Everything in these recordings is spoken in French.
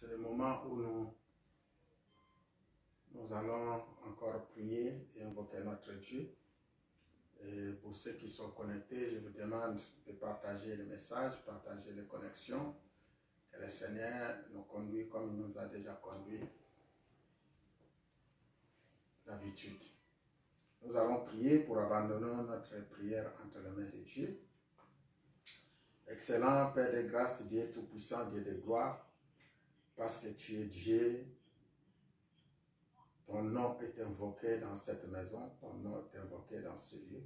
C'est le moment où nous allons encore prier et invoquer notre Dieu. Et pour ceux qui sont connectés, je vous demande de partager le message, partager les connexions. Que le Seigneur nous conduit comme il nous a déjà conduit d'habitude. Nous allons prier pour abandonner notre prière entre les mains de Dieu. Excellent Père de grâce, Dieu Tout-Puissant, Dieu de gloire, parce que tu es Dieu, ton nom est invoqué dans cette maison, ton nom est invoqué dans ce lieu.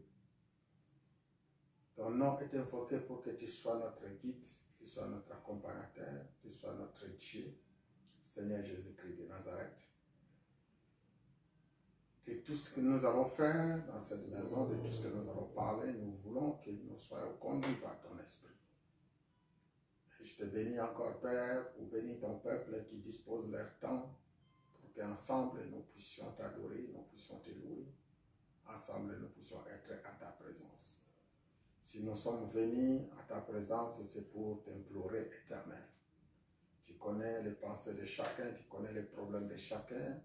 Ton nom est invoqué pour que tu sois notre guide, tu sois notre accompagnateur, tu sois notre Dieu, Seigneur Jésus-Christ de Nazareth. Que tout ce que nous allons faire dans cette maison, de tout ce que nous allons parler, nous voulons que nous soyons conduits par ton esprit. Et je te bénis encore, Père, pour bénir ton peuple qui dispose leur temps pour qu'ensemble nous puissions t'adorer, nous puissions te louer. Ensemble, nous puissions être à ta présence. Si nous sommes venus à ta présence, c'est pour t'implorer, Éternel. Tu connais les pensées de chacun, tu connais les problèmes de chacun.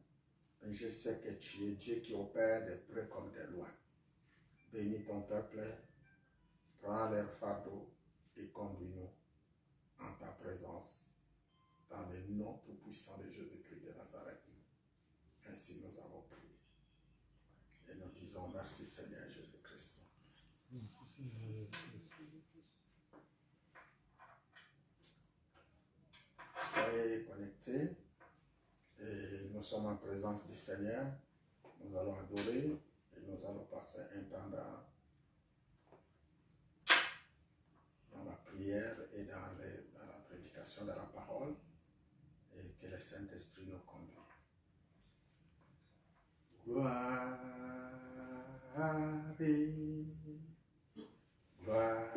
Et je sais que tu es Dieu qui opère de près comme de loin. Bénis ton peuple, prends leur fardeau et conduis-nous en ta présence, dans le nom tout-puissant de Jésus-Christ de Nazareth. Ainsi nous avons prié. Et nous disons merci Seigneur Jésus-Christ. Soyez connectés. Et nous sommes en présence du Seigneur. Nous allons adorer et nous allons passer un temps dans la prière et dans la prédication de la parole, et que le Saint-Esprit nous conduise. Gloire, gloire,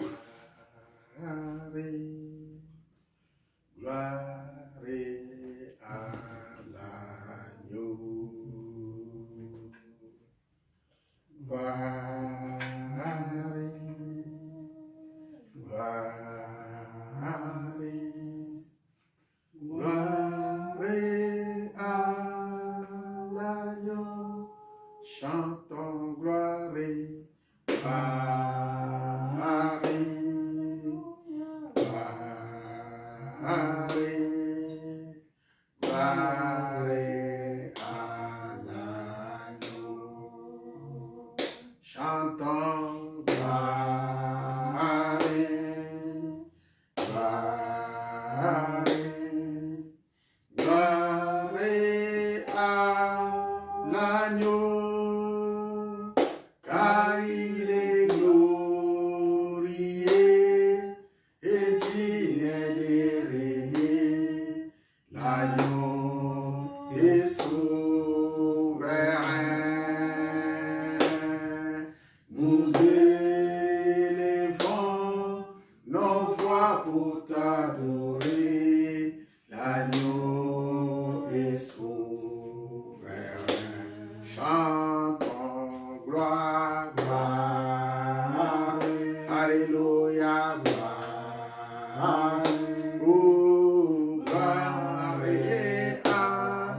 gloire à l'agneau. Gloire, gloire, gloire à l'agneau. Chantons gloire, gloire, gloire, gloire à l'agneau. Chantons gloire, gloire, gloire à l'agneau, car il est glorieux et digne de régner. L'agneau est souverain. Nous élevons nos voix pour t'adorer. L'agneau est souverain. Chantons gloire, gloire, alléluia, gloire. Oh, gloire à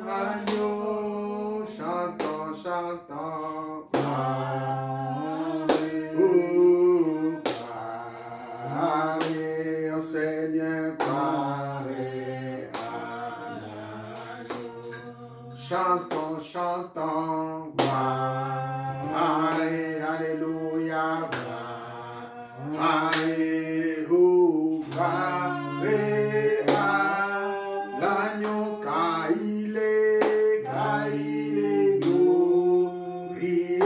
l'agneau. Chantons, chantons, gloire. Oh, gloire au Seigneur, gloire à l'agneau. Chantons, chantons, gloire, alléluia, gloire, oh, gloire à l'agneau, car il est glorieux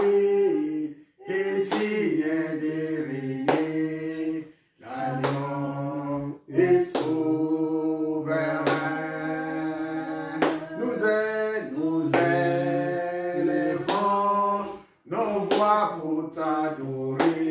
et digne de régner. L'agneau est souverain. Nous élevons nos voix pour t'adorer.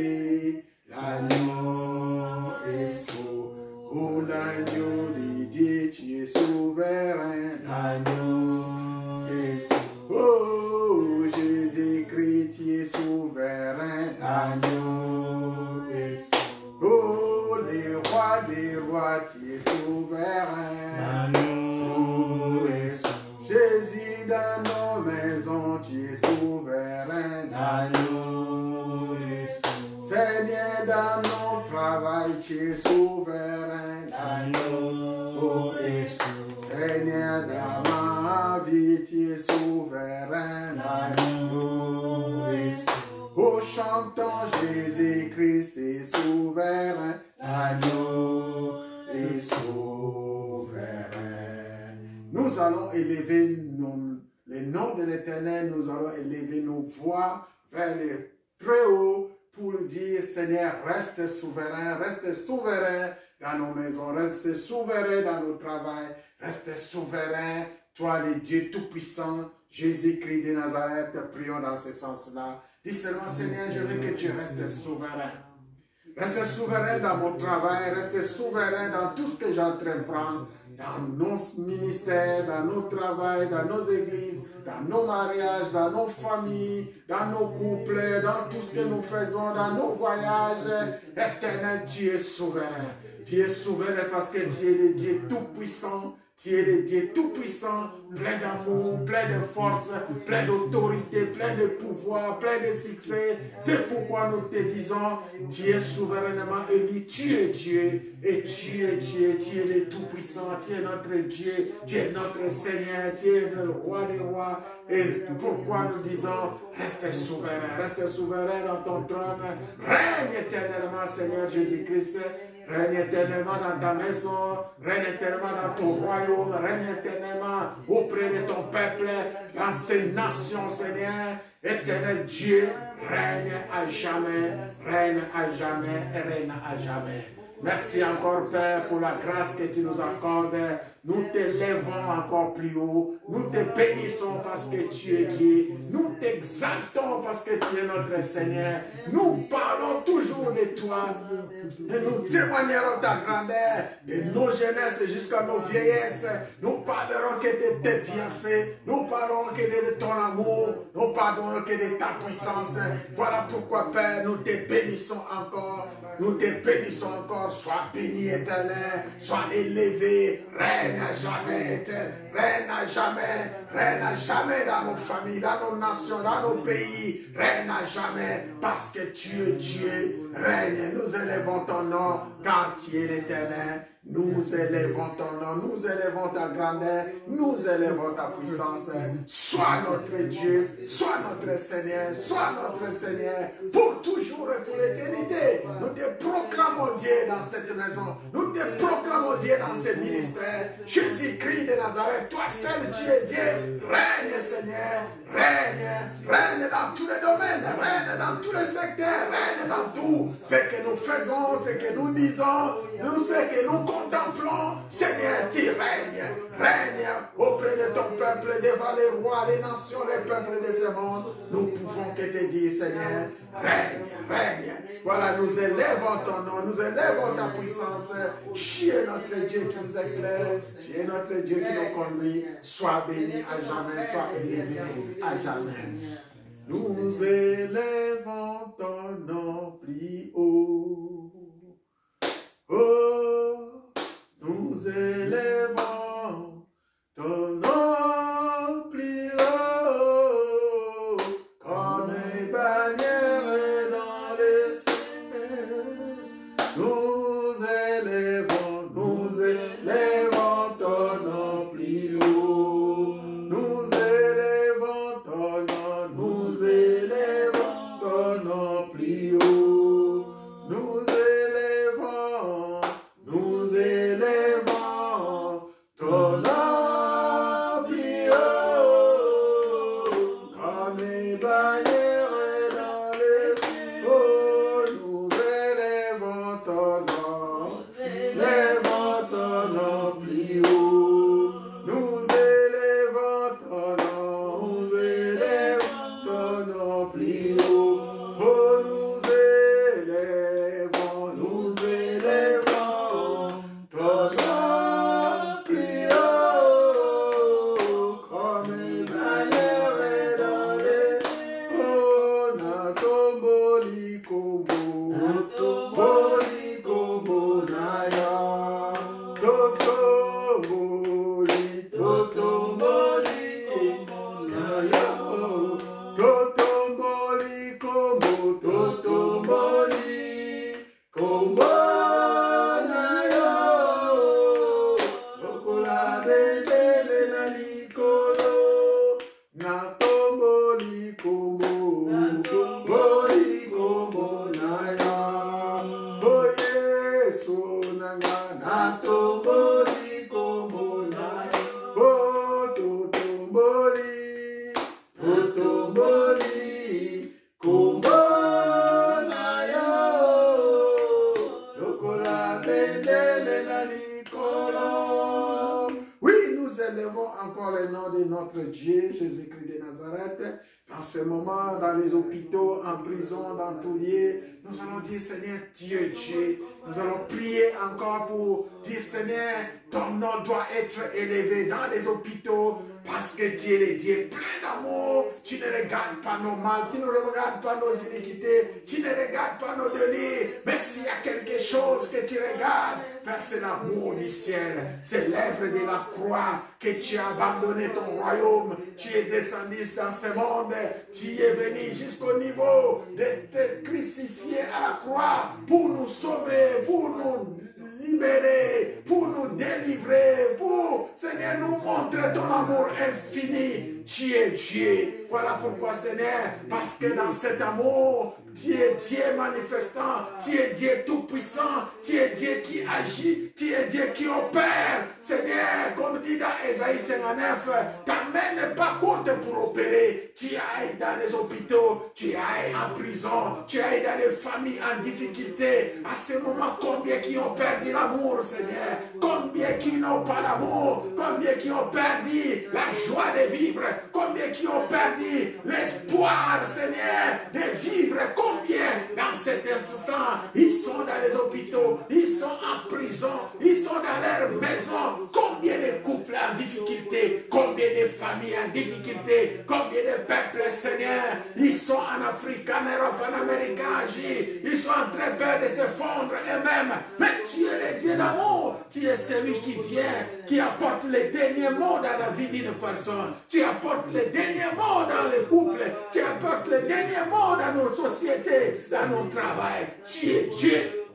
Seigneur, dans ma vie, tu es souverain. Oh, chantons Jésus-Christ est souverain. L'agneau est souverain. Nous allons élever les noms de l'Éternel, nous allons élever nos voix vers les très hauts pour le dire, Seigneur, reste souverain dans nos maisons, reste souverain dans nos travails, reste souverain, toi le Dieu Tout-Puissant, Jésus-Christ de Nazareth, prions dans ce sens-là. Dis seulement, Seigneur, je veux que tu restes souverain. Reste souverain dans mon travail, reste souverain dans tout ce que j'entreprends, dans nos ministères, dans nos travails, dans nos églises, dans nos mariages, dans nos familles, dans nos couples, dans tout ce que nous faisons, dans nos voyages. Éternel, tu es souverain. Tu es souverain parce que tu es le Dieu Tout-Puissant. Tu es le Dieu Tout-Puissant, plein d'amour, plein de force, plein d'autorité, plein de pouvoir, plein de succès. C'est pourquoi nous te disons, tu es souverainement élu, tu es Dieu, et tu es Dieu, tu es le Tout-Puissant, tu es notre Dieu, tu es notre Seigneur, tu es le Roi des rois. Et pourquoi nous disons, reste souverain dans ton trône, règne éternellement, Seigneur Jésus-Christ. Règne éternellement dans ta maison, règne éternellement dans ton royaume, règne éternellement auprès de ton peuple, dans ces nations, Seigneur. Éternel Dieu, règne à jamais, règne à jamais et règne à jamais. Merci encore, Père, pour la grâce que tu nous accordes. Nous t'élèvons encore plus haut. Nous te bénissons parce que tu es Dieu. Nous t'exaltons parce que tu es notre Seigneur. Nous parlons toujours de toi. Et nous témoignerons ta grandeur de nos jeunesses jusqu'à nos vieillesses. Nous parlerons que de tes bienfaits. Nous parlerons que de ton amour. Nous parlerons que de ta puissance. Voilà pourquoi, Père, nous te bénissons encore. Nous te bénissons encore. Sois béni, Éternel. Sois élevé. Règne à jamais, Éternel. Règne à jamais. Règne à jamais dans nos familles, dans nos nations, dans nos pays. Règne à jamais parce que tu es Dieu. Règne. Nous élevons ton nom car tu es l'Éternel. Nous élevons ton nom, nous élevons ta grandeur, nous élevons ta puissance. Sois notre Dieu, sois notre Seigneur, pour toujours et pour l'éternité. Nous te proclamons Dieu dans cette maison, nous te proclamons Dieu dans ce ministère. Jésus-Christ de Nazareth, toi seul tu es Dieu. Règne, Seigneur, règne dans tous les domaines, règne dans tous les secteurs, règne dans tout ce que nous faisons, ce que nous disons, ce que nous contemplons. Seigneur, tu règne auprès de ton peuple, devant les rois, les nations, les peuples de ce monde. Nous pouvons que te dire, Seigneur, règne. Voilà, nous élèvons ton nom, nous élèvons ta puissance. Tu es notre Dieu qui nous éclaire, tu es notre Dieu qui nous conduit. Sois béni à jamais, sois élevé à jamais. Nous élèvons ton nom plus haut. Oh, nous élèvons ton nom plus haut, comme une bannière dans les cieux. Nous élèvons ton nom plus haut. Nous élèvons ton nom plus haut. Nous élevons ton nom plus haut, comme une bannière dans les eaux. Nous élevons ton nom plus haut. Nous élevons ton nom plus haut. Oh, nous élevons ton nom plus haut, comme une bannière dans les eaux. Natombo likombo naya, totombo bénissons encore le nom de notre Dieu, Jésus-Christ de Nazareth. En ce moment, dans les hôpitaux, en prison, dans tout lieu, nous allons dire, Seigneur, Dieu, Dieu. Nous allons prier encore pour dire, Seigneur, ton nom doit être élevé dans les hôpitaux, parce que Dieu est Dieu plein d'amour. Tu ne regardes pas nos mal, tu ne regardes pas nos iniquités, tu ne regardes pas nos délits. Mais s'il y a quelque chose que tu regardes, Père, c'est l'amour du ciel. C'est l'œuvre de la croix que tu as abandonné ton royaume. Tu es descendu dans ce monde. Tu es venu jusqu'au niveau de te crucifier à la croix pour nous sauver, pour nous libérer, pour nous délivrer, pour, Seigneur, nous montrer ton amour infini. Tu es Dieu. Voilà pourquoi, Seigneur, parce que dans cet amour, tu es Dieu manifestant, tu es Dieu tout-puissant, tu es Dieu qui agit, tu es Dieu qui opère. Seigneur, comme dit dans Ésaïe 59, ta main n'est pas courte pour opérer. Tu ailles dans les hôpitaux, tu ailles en prison, tu ailles dans les familles en difficulté. À ce moment, combien qui ont perdu l'amour, Seigneur? Combien qui n'ont pas l'amour? Combien qui ont perdu la joie de vivre? Combien qui ont perdu l'espoir, Seigneur, de vivre? Combien dans cet instant, ils sont dans les hôpitaux, ils sont en prison, ils sont dans leur maison. Combien de couples en difficulté, combien de familles en difficulté, combien de peuples, Seigneur, ils sont en Afrique, en Europe, en Amérique, en Asie, ils sont en train de s'effondrer eux-mêmes. Mais tu es le Dieu d'amour, tu es celui qui vient, qui apporte les derniers mots dans la vie d'une personne, tu apportes les derniers mots dans les couples, tu apportes les derniers mots dans nos sociétés, dans nos travail. Tu es Dieu.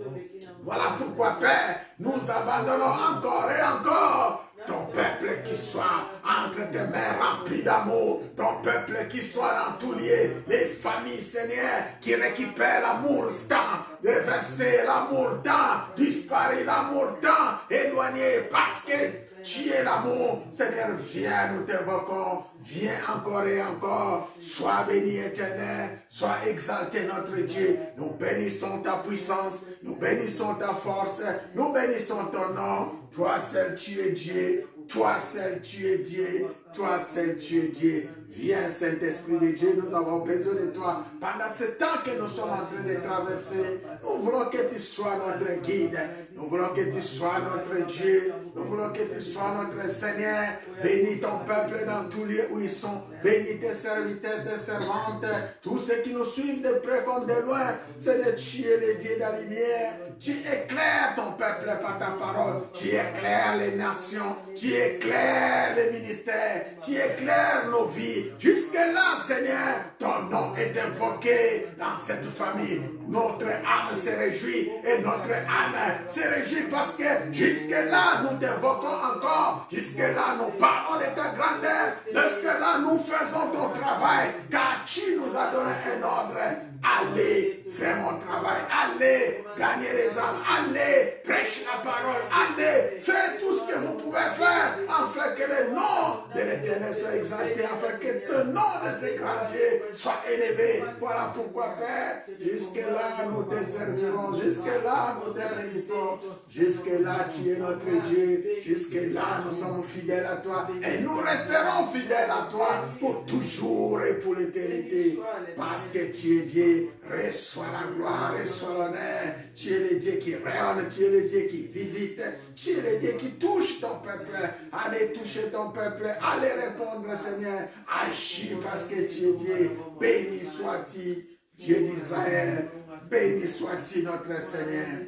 Voilà pourquoi, Père, nous abandonnons encore et encore ton peuple qui soit entre tes mains remplies d'amour, ton peuple qui soit dans tous lieux, les familles, Seigneur, qui récupèrent l'amour tant déversé, l'amour tant disparu, l'amour tant éloigné, parce que tu es l'amour. Seigneur, viens, nous t'invoquons. Viens encore et encore. Sois béni, Éternel. Sois exalté, notre Dieu. Nous bénissons ta puissance. Nous bénissons ta force. Nous bénissons ton nom. Toi seul, tu es Dieu. Toi seul, tu es Dieu. Toi seul, tu es Dieu. Viens, Saint-Esprit de Dieu, nous avons besoin de toi. Pendant ce temps que nous sommes en train de traverser, nous voulons que tu sois notre guide. Nous voulons que tu sois notre Dieu. Nous voulons que tu sois notre Seigneur. Bénis ton peuple dans tous lieux où ils sont. Bénis tes serviteurs, tes servantes, tous ceux qui nous suivent de près comme de loin. Seigneur, tu es le Dieu de la lumière. Tu éclaires ton peuple par ta parole. Tu éclaires les nations. Tu éclaires les ministères. Tu éclaires nos vies. Jusque-là, Seigneur, ton nom est invoqué dans cette famille. Notre âme se réjouit et notre âme se réjouit parce que jusque-là, nous t'invoquons encore. Jusque-là, nous parlons de ta grandeur. Jusque-là, nous faisons ton travail car tu nous as donné un ordre. Allez, fais mon travail. Allez, gagner les âmes. Allez, prêche la parole. Allez, fais tout ce que vous pouvez faire afin que le nom de l'Éternel soit exalté, afin que le nom de ce grand Dieu soit élevé. Voilà pourquoi, Père, jusque-là, nous te servirons. Jusque-là, nous te bénissons. Jusque-là, tu es notre Dieu. Jusque-là, nous sommes fidèles à toi. Et nous resterons fidèles à toi pour toujours et pour l'éternité. Parce que tu es Dieu. Reçois la gloire, reçois l'honneur. Tu es le Dieu qui rayonne, tu es le Dieu qui visite, tu es le Dieu qui touche ton peuple. Allez toucher ton peuple, allez répondre, Seigneur. Agis parce que tu es Dieu. Béni sois-tu, Dieu d'Israël. Béni sois-tu, notre Seigneur.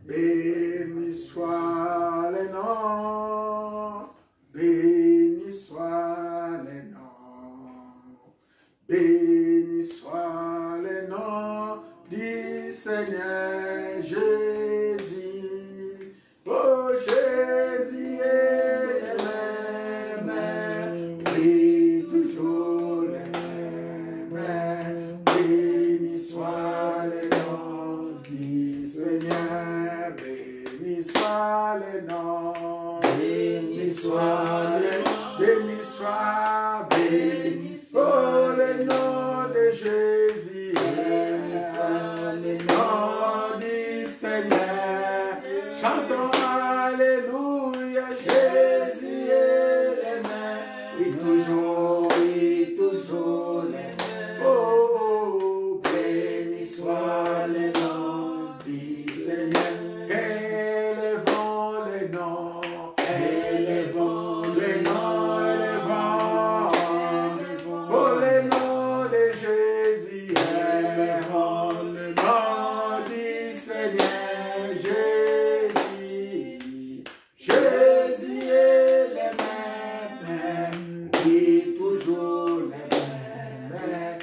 Béni soit le nom. Béni soit le nom. Béni soit le nom du Seigneur Jésus. Oh Jésus est le même, oui, toujours le même. Béni soit le nom du Seigneur. Béni soit le nom. Béni soit le nom. Béni soit, béni. Oh, le nom de Jésus, le nom du Seigneur. Chantons Alléluia, Jésus est le élevons le nom, élevons. Oh, le nom de Jésus, élevons le nom du Seigneur Jésus. Jésus est le même, oui, toujours le même.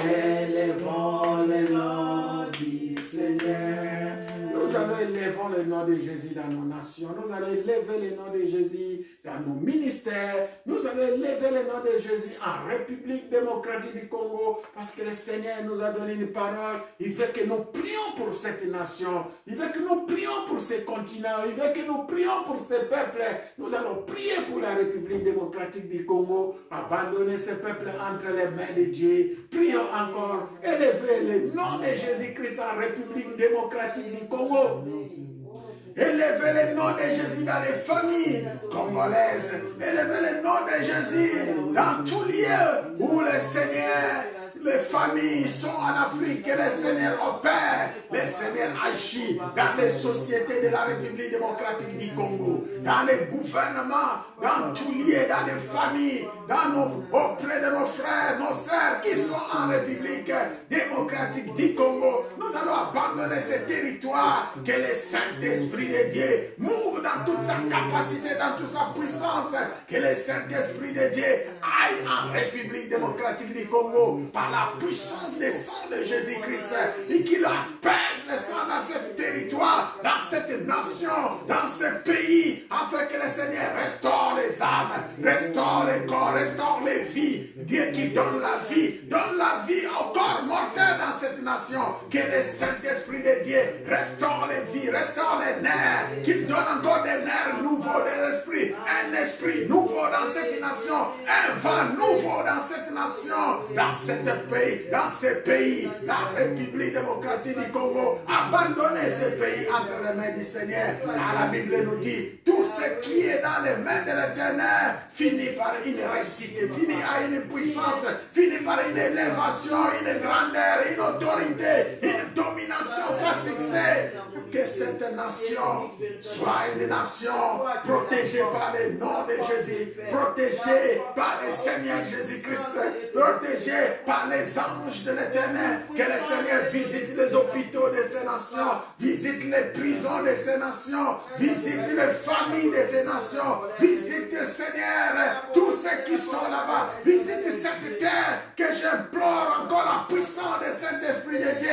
Élevons le nom du Seigneur. Nous allons élever le nom de Jésus dans nos nations. Nous allons élever le nom de Jésus dans nos ministères. Nous allons élever le nom de Jésus en République démocratique du Congo. Parce que le Seigneur nous a donné une parole. Il veut que nous prions pour cette nation. Il veut que nous prions pour ce continent. Il veut que nous prions pour ce peuple. Nous allons prier pour la République démocratique du Congo. Abandonner ce peuple entre les mains de Dieu. Prions encore. Élever le nom de Jésus-Christ en République démocratique du Congo. Élevez le nom de Jésus dans les familles congolaises. Élevez le nom de Jésus dans tout lieu où le Seigneur, les familles sont en Afrique et le Seigneur opère. Le Seigneur agit dans les sociétés de la République démocratique du Congo, dans les gouvernements, dans tout lieu, dans les familles, auprès de nos frères, nos sœurs qui sont en République démocratique du Congo. Nous allons abandonner ces territoires, que le Saint-Esprit de Dieu move dans toute sa capacité, dans toute sa puissance, que le Saint-Esprit de Dieu aille en République démocratique du Congo par la puissance des sangs de Jésus-Christ et qu'il asperge le sang dans ce territoire, dans cette nation, dans ce pays, afin que le Seigneur restaure les âmes, restaure les corps, restaure les vies. Dieu qui donne la vie au corps mortel dans cette nation. Que le Saint-Esprit de Dieu restaure les vies, restaure les nerfs, qu'il donne encore des nerfs nouveaux de l'esprit, un esprit nouveau dans cette nation, un vent nouveau dans cette nation, dans ce pays, la République démocratique du Congo. Abandonnez ce pays entre les mains du Seigneur, car la Bible nous dit, tout ce qui est dans les mains de l'Éternel finit par une réussite, finit à une puissance, finit par une élévation, une grandeur, une autorité, une domination sans succès. Que cette nation soit une nation protégée par le nom de Jésus, protégée par le Seigneur Jésus-Christ, protégée par les anges de l'Éternel. Que le Seigneur visite les hôpitaux de ces nations, visite les prisons de ces nations, visite les familles de ces nations, visite, Seigneur, tous ceux qui sont là-bas, visite cette terre, que j'implore encore la puissance du Saint-Esprit de Dieu,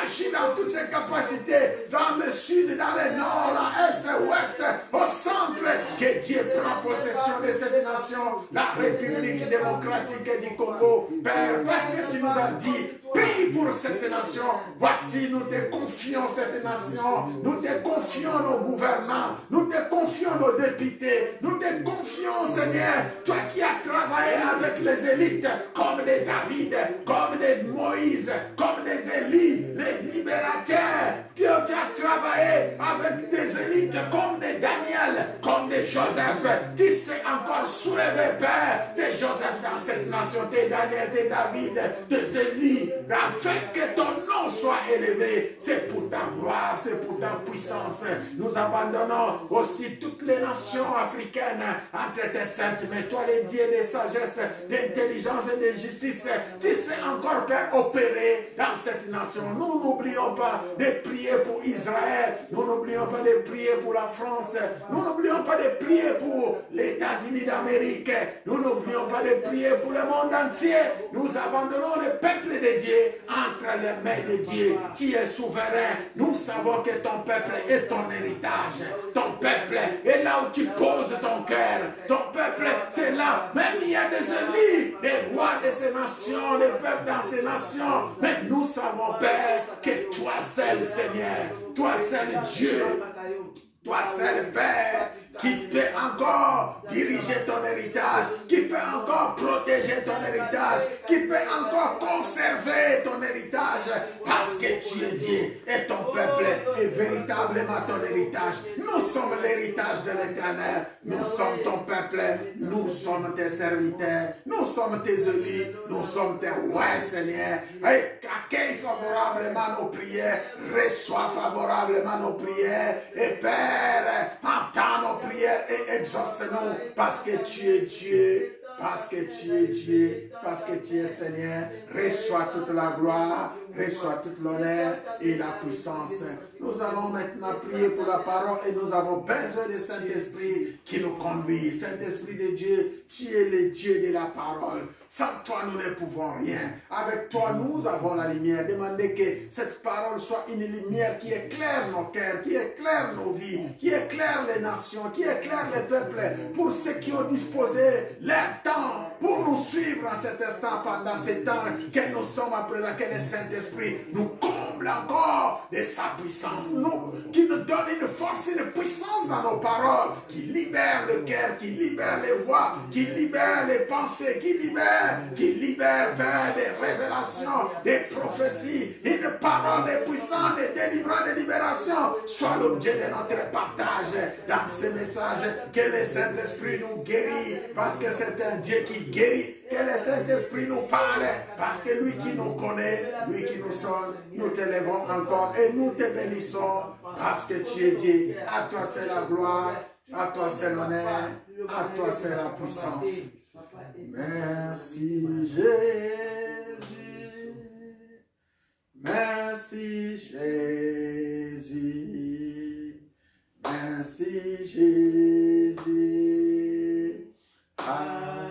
agit dans toutes ses capacités, dans le sud, dans le nord, l'est, l'ouest, au centre, que Dieu prend possession de cette nation, la République démocratique du Congo. Père, parce que tu nous as dit, prie pour cette nation. Voici, nous te confions cette nation. Nous te confions nos gouvernants. Nous te confions nos députés. Nous te confions, Seigneur, toi qui as travaillé avec les élites, comme des David, comme des Moïse, comme des Élie, les libérateurs, qui ont travaillé avec des élites comme des Daniel, comme des Joseph. Tu sais encore soulever, Père, des Joseph dans cette nation, des Daniel, des David, des Élie, afin que ton nom soit élevé. C'est pour ta gloire, c'est pour ta puissance. Nous abandonnons aussi toutes les nations africaines entre tes saintes, mais toi, les dieux de sagesse, d'intelligence et de justice, tu sais encore, Père, opérer dans cette nation. Nous n'oublions pas de prier pour Israël, nous n'oublions pas de prier pour la France, nous n'oublions pas de prier pour les États-Unis d'Amérique, nous n'oublions pas de prier pour le monde entier. Nous abandonnons le peuple de Dieu entre les mains de Dieu. Tu es souverain. Nous savons que ton peuple est ton héritage. Ton peuple est là où tu poses ton cœur. Ton peuple, c'est là. Même il y a des élus, des rois de ces nations, des peuples dans ces nations. Mais nous savons, Père, que toi seul, Seigneur, toi seul Dieu, toi seul Père, qui peut encore diriger ton héritage, qui peut encore protéger ton héritage, qui peut encore conserver ton héritage, parce que tu tu es Dieu et ton peuple est véritablement ton héritage. Nous sommes l'héritage de l'Éternel. Nous sommes ton peuple. Nous sommes tes serviteurs. Nous sommes tes élus. Nous sommes tes rois, Seigneur. Et accueille favorablement nos prières. Reçois favorablement nos prières. Et Père, entends nos prières et exauce-nous parce que tu es Dieu. Parce que tu es Dieu, parce que tu es Seigneur, reçois toute la gloire, reçois toute l'honneur et la puissance. Nous allons maintenant prier pour la parole et nous avons besoin du Saint-Esprit qui nous conduit. Saint-Esprit de Dieu, tu es le Dieu de la parole. Sans toi, nous ne pouvons rien. Avec toi, nous avons la lumière. Demandez que cette parole soit une lumière qui éclaire nos cœurs, qui éclaire nos vies, qui éclaire les nations, qui éclaire les peuples, pour ceux qui ont disposé leur temps pour nous suivre en cet instant, pendant ces temps que nous sommes à présent, que le Saint-Esprit nous comble encore de sa puissance, qui nous donne une force, une puissance dans nos paroles, qui libère le cœur, qui libère les voix, qui libère les pensées, qui libère, Père, des révélations, des prophéties, une parole de puissance, de délivrance, de libération, soit l'objet de notre partage dans ces messages, que le Saint-Esprit nous guérit, parce que c'est un Dieu qui guérit, que le Saint-Esprit nous parle, parce que lui qui nous connaît, lui qui nous sonne, nous t'élèverons encore et nous te bénissons, parce que tu es Dieu. À toi c'est la gloire, à toi c'est l'honneur, à toi c'est la puissance. Merci Jésus, merci Jésus, merci Jésus.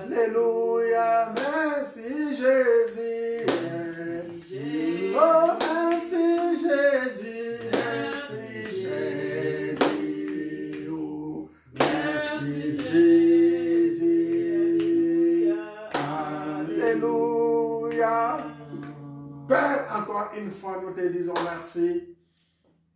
Alléluia, merci Jésus. Oh, merci Jésus, merci Jésus. Oh, merci Jésus. Alléluia. Père, encore une fois, nous te disons merci.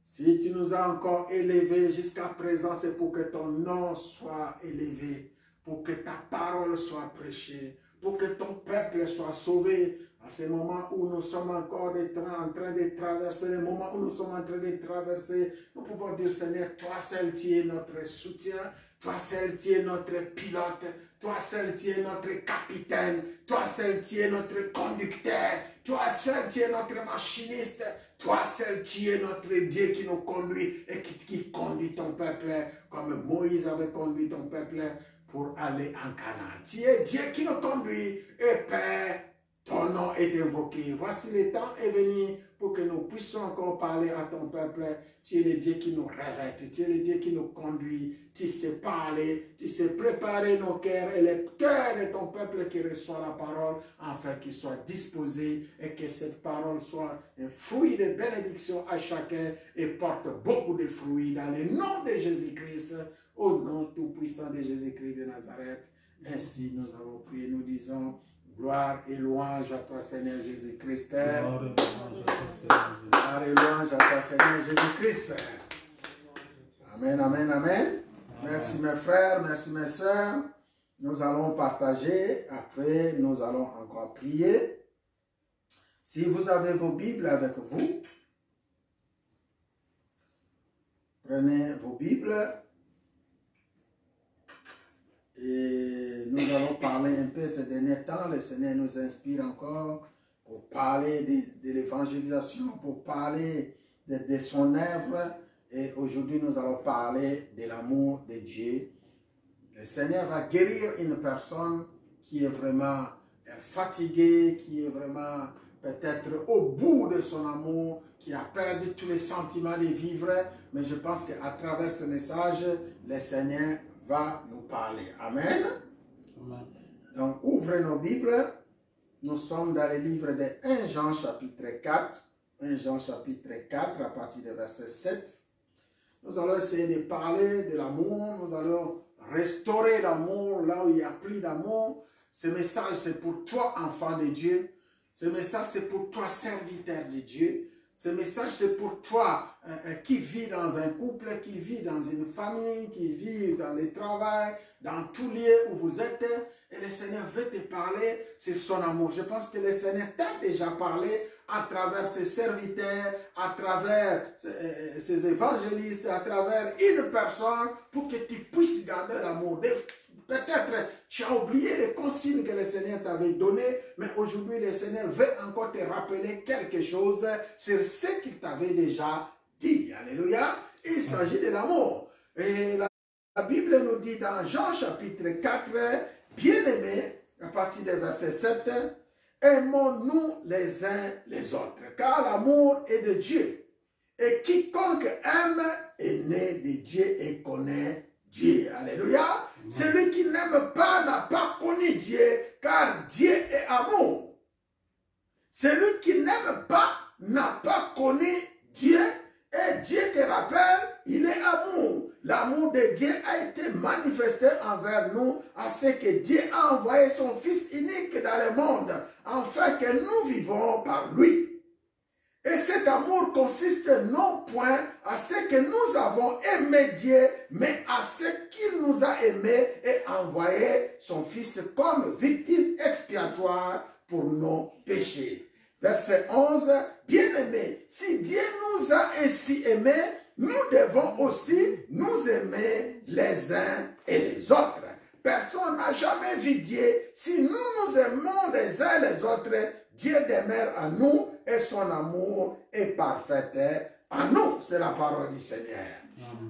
Si tu nous as encore élevés jusqu'à présent, c'est pour que ton nom soit élevé, pour que ta parole soit prêchée, pour que ton peuple soit sauvé. À ce moment où nous sommes encore en train de traverser, le moment où nous sommes en train de traverser, nous pouvons dire, Seigneur, toi seul tu es notre soutien, toi seul tu es notre pilote, toi seul tu es notre capitaine, toi seul tu es notre conducteur, toi seul tu es notre machiniste, toi seul tu es notre Dieu qui nous conduit et qui conduit ton peuple comme Moïse avait conduit ton peuple pour aller en Canaan. Tu es Dieu qui nous conduit et Père, ton nom est invoqué. Voici le temps est venu pour que nous puissions encore parler à ton peuple. Tu es le Dieu qui nous revête, tu es le Dieu qui nous conduit. Tu sais parler, tu sais préparer nos cœurs et les cœurs de ton peuple qui reçoit la parole, afin qu'il soit disposé et que cette parole soit un fruit de bénédiction à chacun et porte beaucoup de fruits dans le nom de Jésus-Christ, au nom tout-puissant de Jésus-Christ de Nazareth. Ainsi nous avons prié, nous disons: gloire et louange à toi, Seigneur Jésus-Christ. Gloire et louange à toi, Seigneur Jésus-Christ. Amen, amen, amen. Merci mes frères, merci mes sœurs. Nous allons partager, après nous allons encore prier. Si vous avez vos Bibles avec vous, prenez vos Bibles. Et nous allons parler un peu ces derniers temps. Le Seigneur nous inspire encore pour parler de l'évangélisation, pour parler de son œuvre. Et aujourd'hui, nous allons parler de l'amour de Dieu. Le Seigneur va guérir une personne qui est vraiment fatiguée, qui est vraiment peut-être au bout de son amour, qui a perdu tous les sentiments de vivre. Mais je pense qu'à travers ce message, le Seigneur va nous parler. Amen. Amen. Donc, ouvrez nos Bibles. Nous sommes dans le livre de 1 Jean chapitre 4. 1 Jean chapitre 4 à partir du verset 7. Nous allons essayer de parler de l'amour. Nous allons restaurer l'amour là où il n'y a plus d'amour. Ce message, c'est pour toi, enfant de Dieu. Ce message, c'est pour toi, serviteur de Dieu. Ce message, c'est pour toi qui vis dans un couple, qui vit dans une famille, qui vit dans le travail, dans tout lieu où vous êtes. Et le Seigneur veut te parler, c'est son amour. Je pense que le Seigneur t'a déjà parlé à travers ses serviteurs, à travers ses évangélistes, à travers une personne pour que tu puisses garder l'amour. Peut-être tu as oublié les consignes que le Seigneur t'avait données, mais aujourd'hui le Seigneur veut encore te rappeler quelque chose sur ce qu'il t'avait déjà dit. Alléluia. Il s'agit de l'amour. Et la Bible nous dit dans Jean chapitre 4, bien-aimés, à partir du verset 7, aimons-nous les uns les autres, car l'amour est de Dieu. Et quiconque aime est né de Dieu et connaît Dieu. Alléluia. Celui qui n'aime pas n'a pas connu Dieu, car Dieu est amour. Celui qui n'aime pas n'a pas connu Dieu, et Dieu te rappelle, il est amour. L'amour de Dieu a été manifesté envers nous, à ce que Dieu a envoyé son Fils unique dans le monde, afin que nous vivons par lui. Et cet amour consiste non point à ce que nous avons aimé Dieu, mais à ce qu'il nous a aimés et envoyé son Fils comme victime expiatoire pour nos péchés. Verset 11, bien-aimés, si Dieu nous a ainsi aimés, nous devons aussi nous aimer les uns et les autres. Personne n'a jamais vu Dieu. Si nous nous aimons les uns les autres, Dieu demeure en nous et son amour est parfait en nous. C'est la parole du Seigneur.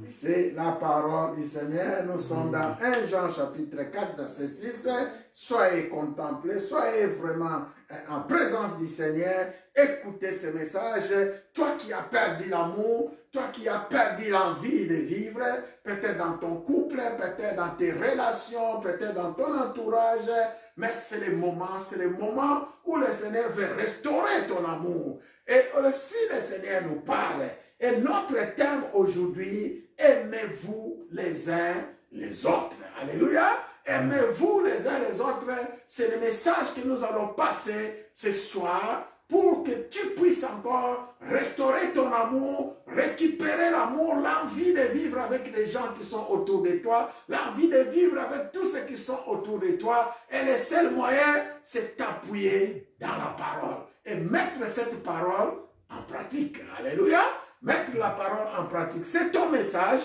C'est la parole du Seigneur. Nous sommes dans 1 Jean chapitre 4 verset 6. Soyez contemplés, soyez vraiment en présence du Seigneur. Écoutez ce message. Toi qui as perdu l'amour, toi qui as perdu l'envie de vivre, peut-être dans ton couple, peut-être dans tes relations, peut-être dans ton entourage, mais c'est le moment où le Seigneur veut restaurer ton amour. Et aussi le Seigneur nous parle. Et notre thème aujourd'hui, aimez-vous les uns les autres. Alléluia. Aimez-vous les uns les autres. C'est le message que nous allons passer ce soir pour que tu puisses encore restaurer ton amour, récupérer l'amour, l'envie de vivre avec les gens qui sont autour de toi, l'envie de vivre avec tous ceux qui sont autour de toi. Et le seul moyen, c'est t'appuyer dans la parole et mettre cette parole en pratique. Alléluia. Mettre la parole en pratique. C'est ton message.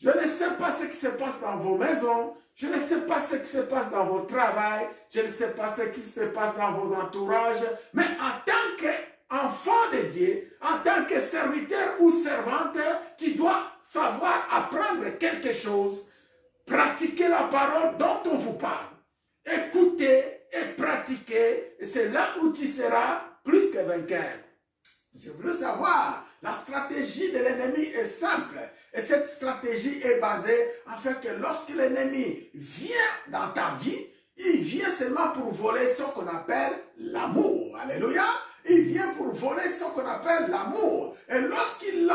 Je ne sais pas ce qui se passe dans vos maisons. Je ne sais pas ce qui se passe dans vos travails. Je ne sais pas ce qui se passe dans vos entourages. Mais en tant qu'enfant de Dieu, en tant que serviteur ou servante, tu dois savoir apprendre quelque chose. Pratiquer la parole dont on vous parle. Écouter et pratiquer. Et c'est là où tu seras plus que vainqueur. Je veux savoir, la stratégie de l'ennemi est simple. Et cette stratégie est basée afin que lorsque l'ennemi vient dans ta vie, il vient seulement pour voler ce qu'on appelle l'amour. Alléluia. Il vient pour voler ce qu'on appelle l'amour. Et lorsqu'il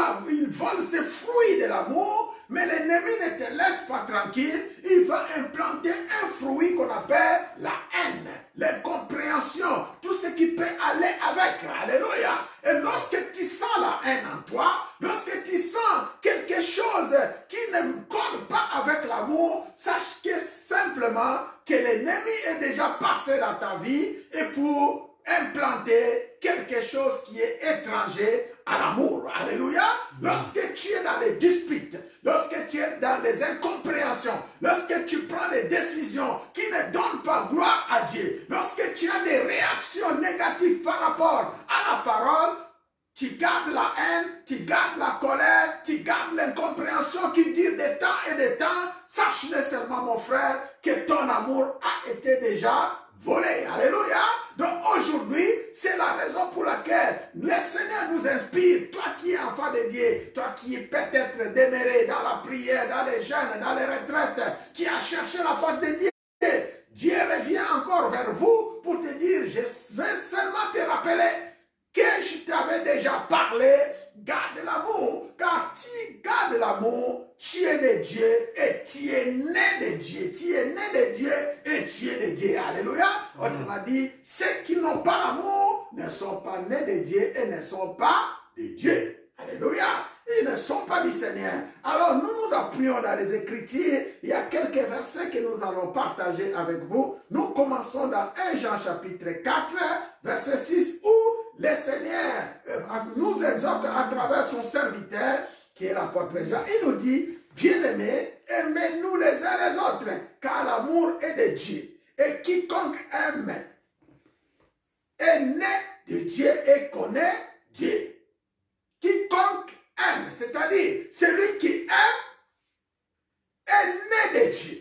vole ces fruits de l'amour, mais l'ennemi ne te laisse pas tranquille, il va implanter un fruit qu'on appelle la haine, l'incompréhension, tout ce qui peut aller avec. Alléluia. Et lorsque tu sens la haine en toi, lorsque tu sens quelque chose qui ne colle pas avec l'amour, sache que simplement que l'ennemi est déjà passé dans ta vie et pour implanter quelque chose qui est étranger à l'amour. Alléluia. Lorsque tu es dans les disputes, lorsque tu es dans les incompréhensions, lorsque tu prends des décisions qui ne donnent pas gloire à Dieu, lorsque tu as des réactions négatives par rapport à la parole, tu gardes la haine, tu gardes la colère, tu gardes l'incompréhension qui dure de temps et de temps, sache-le seulement mon frère que ton amour a été déjà volé. Alléluia. Donc aujourd'hui, c'est la raison pour laquelle le Seigneur nous inspire. Toi qui es enfant de Dieu, toi qui es peut-être demeuré dans la prière, dans les jeûnes, dans les retraites, qui a cherché la face de Dieu, Dieu revient encore vers vous pour te dire, je vais seulement te rappeler que je t'avais déjà parlé. Garde l'amour, car tu gardes l'amour, tu es de Dieu et tu es né de Dieu. Tu es né de Dieu et tu es de Dieu. Alléluia. Autrement dit, ceux qui n'ont pas l'amour ne sont pas nés de Dieu et ne sont pas de Dieu. Alléluia. Ils ne sont pas du Seigneur. Alors nous nous appuyons dans les Écritures. Il y a quelques versets que nous allons partager avec vous. Nous commençons dans 1 Jean chapitre 4, verset 6, où le Seigneur nous exhorte à travers son serviteur, qui est l'apôtre Jean. Il nous dit, bien-aimés, aimez-nous les uns les autres, car l'amour est de Dieu. Et quiconque aime est né de Dieu et connaît Dieu. Quiconque aime, c'est-à-dire celui qui aime, est né de Dieu.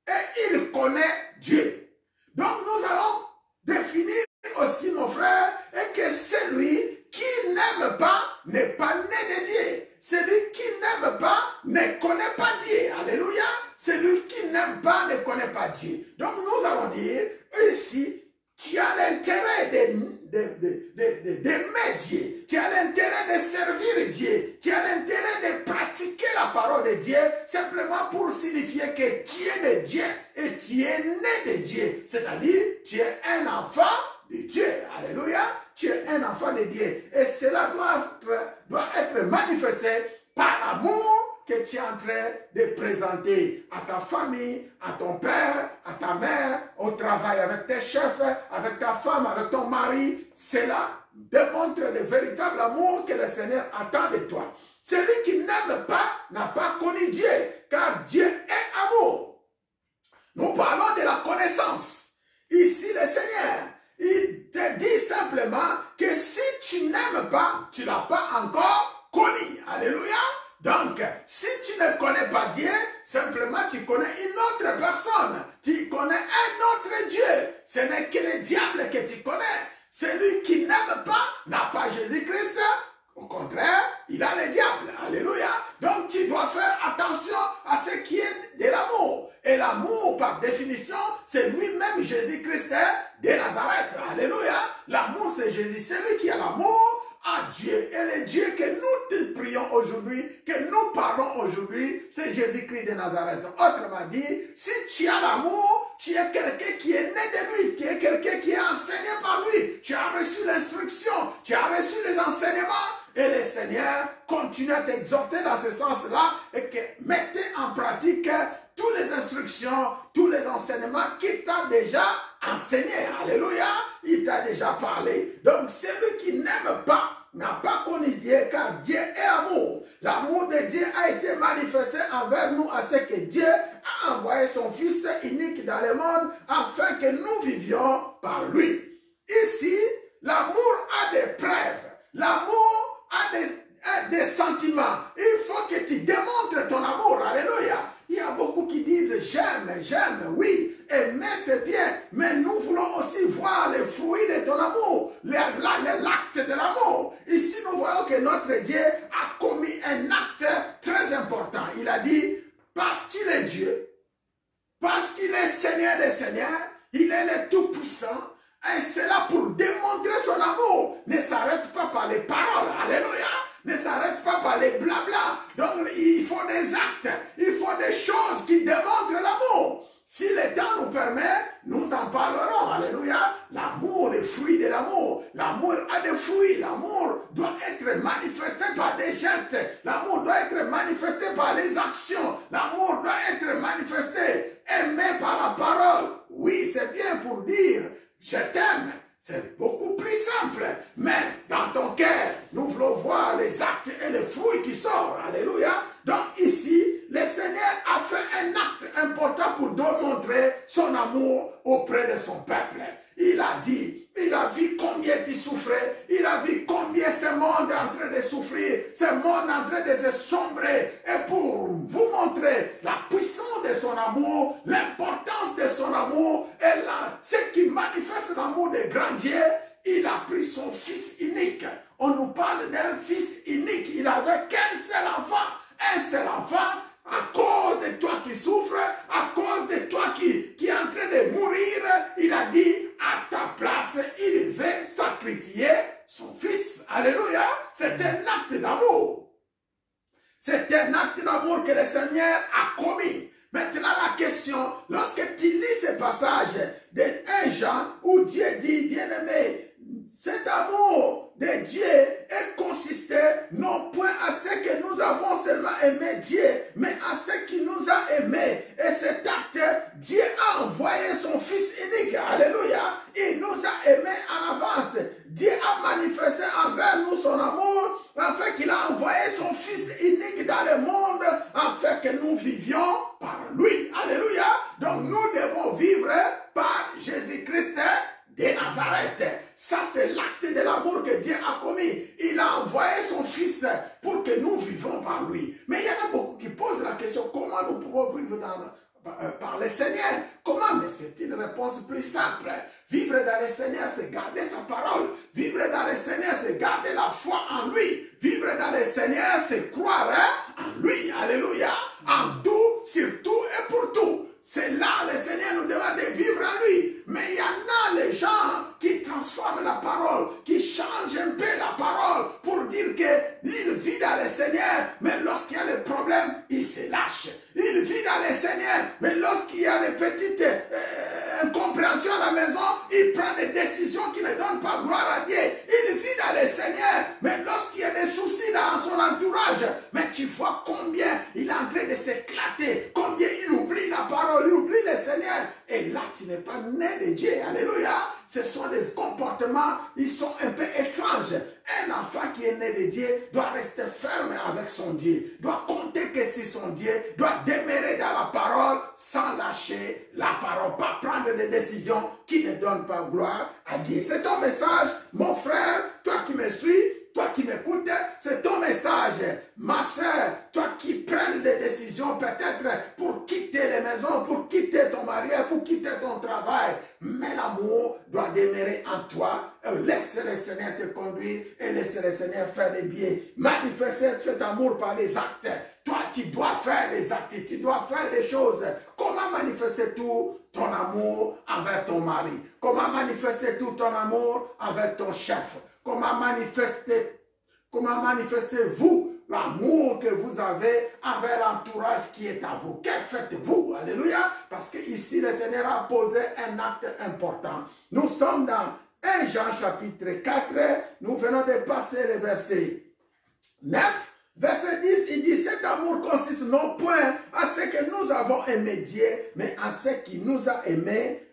Et il connaît Dieu. Donc nous allons définir aussi, mon frère, et que celui qui n'aime pas n'est pas né de Dieu. Celui qui n'aime pas ne connaît pas Dieu. Alléluia. Celui qui n'aime pas ne connaît pas Dieu. Donc nous allons dire ici, tu as l'intérêt d'aimer Dieu. Tu as l'intérêt de servir Dieu. Tu as l'intérêt de pratiquer la parole de Dieu simplement pour signifier que tu es de Dieu et tu es né de Dieu. C'est-à-dire, tu es un enfant de Dieu. Alléluia. Tu es un enfant de Dieu. Et cela doit être manifesté par l'amour que tu es en train de présenter à ta famille, à ton père, à ta mère, au travail, avec tes chefs, avec ta femme, avec ton mari. Cela démontre le véritable amour que le Seigneur attend de toi. Celui qui n'aime pas n'a pas connu Dieu, car Dieu est amour. Nous parlons de la connaissance. Ici, le Seigneur, il te dit simplement que si tu n'aimes pas, tu ne l'as pas encore connu. Alléluia. Donc, si tu ne connais pas Dieu, simplement tu connais une autre personne. Tu connais un autre Dieu. Ce n'est que le diable que tu connais. Celui qui n'aime pas n'a pas Jésus-Christ. Au contraire, il a le diable. Alléluia. Donc, tu dois faire attention à ce qui est de l'amour. Et l'amour, par définition, c'est lui-même Jésus-Christ de Nazareth. Alléluia. L'amour, c'est Jésus. Celui qui a l'amour à Dieu. Et le Dieu que nous prions aujourd'hui, que nous parlons aujourd'hui, c'est Jésus-Christ de Nazareth. Autrement dit, si tu as l'amour, tu es quelqu'un qui est né de lui, qui est quelqu'un qui est enseigné par lui. Tu as reçu l'instruction, tu as reçu les enseignements. Et le Seigneur continue à t'exhorter dans ce sens-là et que mettez en pratique toutes les instructions, tous les enseignements qu'il t'a déjà enseigné. Alléluia. Il t'a déjà parlé. Donc, celui qui n'aime pas n'a pas connu Dieu, car Dieu est amour. L'amour de Dieu a été manifesté envers nous à ce que Dieu a envoyé son Fils unique dans le monde afin que nous vivions par lui. Ici, l'amour a des preuves. L'amour a des sentiments. Il faut que tu démontres ton amour. Alléluia. Il y a beaucoup qui disent j'aime, oui, aimer c'est bien, mais nous voulons aussi voir les fruits de ton amour, l'acte de l'amour. Ici, nous voyons que notre Dieu a commis un acte très important. Il a dit, parce qu'il est Dieu, parce qu'il est Seigneur des Seigneurs, il est le Tout-Puissant, et c'est là pour démontrer son amour. Ne s'arrête pas par les paroles. Alléluia. Ne s'arrête pas par les blabla. Donc, il faut des actes. Il faut des choses qui démontrent l'amour. Si le temps nous permet, nous en parlerons. Alléluia. L'amour, les fruits de l'amour. L'amour a des fruits. L'amour doit être manifesté par des gestes. L'amour doit être manifesté par les actions. L'amour doit être manifesté, aimé par la parole. Oui, c'est bien pour dire je t'aime. C'est beaucoup plus simple. Mais dans ton cœur, nous voulons voir les actes et les fruits qui sortent. Alléluia. Donc ici, le Seigneur a fait un acte important pour démontrer son amour auprès de son peuple. Il a dit, il a vu combien tu souffrais. Il a vu combien ce monde est en train de souffrir. Ce monde est en train de se sombrer. Et pour vous montrer la puissance de son amour, l'importance de son amour, et là, ce qui manifeste l'amour de grand Dieu, il a pris son fils unique. On nous parle d'un fils unique. Il n'avait qu'un seul enfant. Un seul enfant. À cause de toi qui souffres, à cause de toi qui est en train de mourir, il a dit, à ta place, il veut sacrifier son fils. Alléluia. C'est un acte d'amour. C'est un acte d'amour que le Seigneur a commis. Maintenant, la question, lorsque tu lis ce passage de 1 Jean, où Dieu dit, bien-aimé, cet amour de Dieu est consisté le Seigneur. Comment? Mais c'est une réponse plus simple. Vivre dans le Seigneur, c'est garder sa parole. Vivre dans le Seigneur, c'est garder la foi en lui. Vivre dans le Seigneur, c'est croire en lui. Alléluia. En tout, sur tout et pour tout. C'est là le Seigneur nous demande de vivre en lui. Mais il y en a les gens qui transforment la parole, qui changent un peu la parole pour dire qu'il vit dans le Seigneur, mais lorsqu'il y a des problèmes, il se lâche. Il vit dans le Seigneur, mais lorsqu'il y a des petites incompréhensions à la maison, il prend des décisions qui ne donnent pas gloire à Dieu. Il vit dans le Seigneur, mais lorsqu'il y a des soucis dans son entourage, mais tu vois combien il est en train de s'éclater, combien il oublie la parole, il oublie le Seigneur. Et là, tu n'es pas né de Dieu. Alléluia. Ce sont des comportements, ils sont un peu étranges. Un enfant qui est né de Dieu doit rester ferme avec son Dieu, doit compter que c'est son Dieu, doit demeurer dans la parole sans lâcher la parole, pas prendre des décisions qui ne donnent pas gloire à Dieu. C'est ton message, mon frère, toi qui me suis, toi qui m'écoutes, c'est ton message. Ma soeur, toi qui prends des décisions peut-être pour quitter les maisons, pour quitter ton mariage, pour quitter ton travail. Mais l'amour doit demeurer en toi. Laisse le Seigneur te conduire et laisse le Seigneur faire des biens. Manifester cet amour par des actes. Toi, tu dois faire des actes, tu dois faire des choses. Comment manifester tout ton amour envers ton mari? Comment manifester tout ton amour envers ton chef? Comment manifestez-vous l'amour que vous avez envers l'entourage qui est à vous? Que faites-vous? Alléluia. Parce que ici, le Seigneur a posé un acte important. Nous sommes dans 1 Jean chapitre 4. Nous venons de passer le verset 9. Verset 10, il dit, cet amour consiste non point à ce que nous avons aimé Dieu, mais à ce qu'il nous a aimés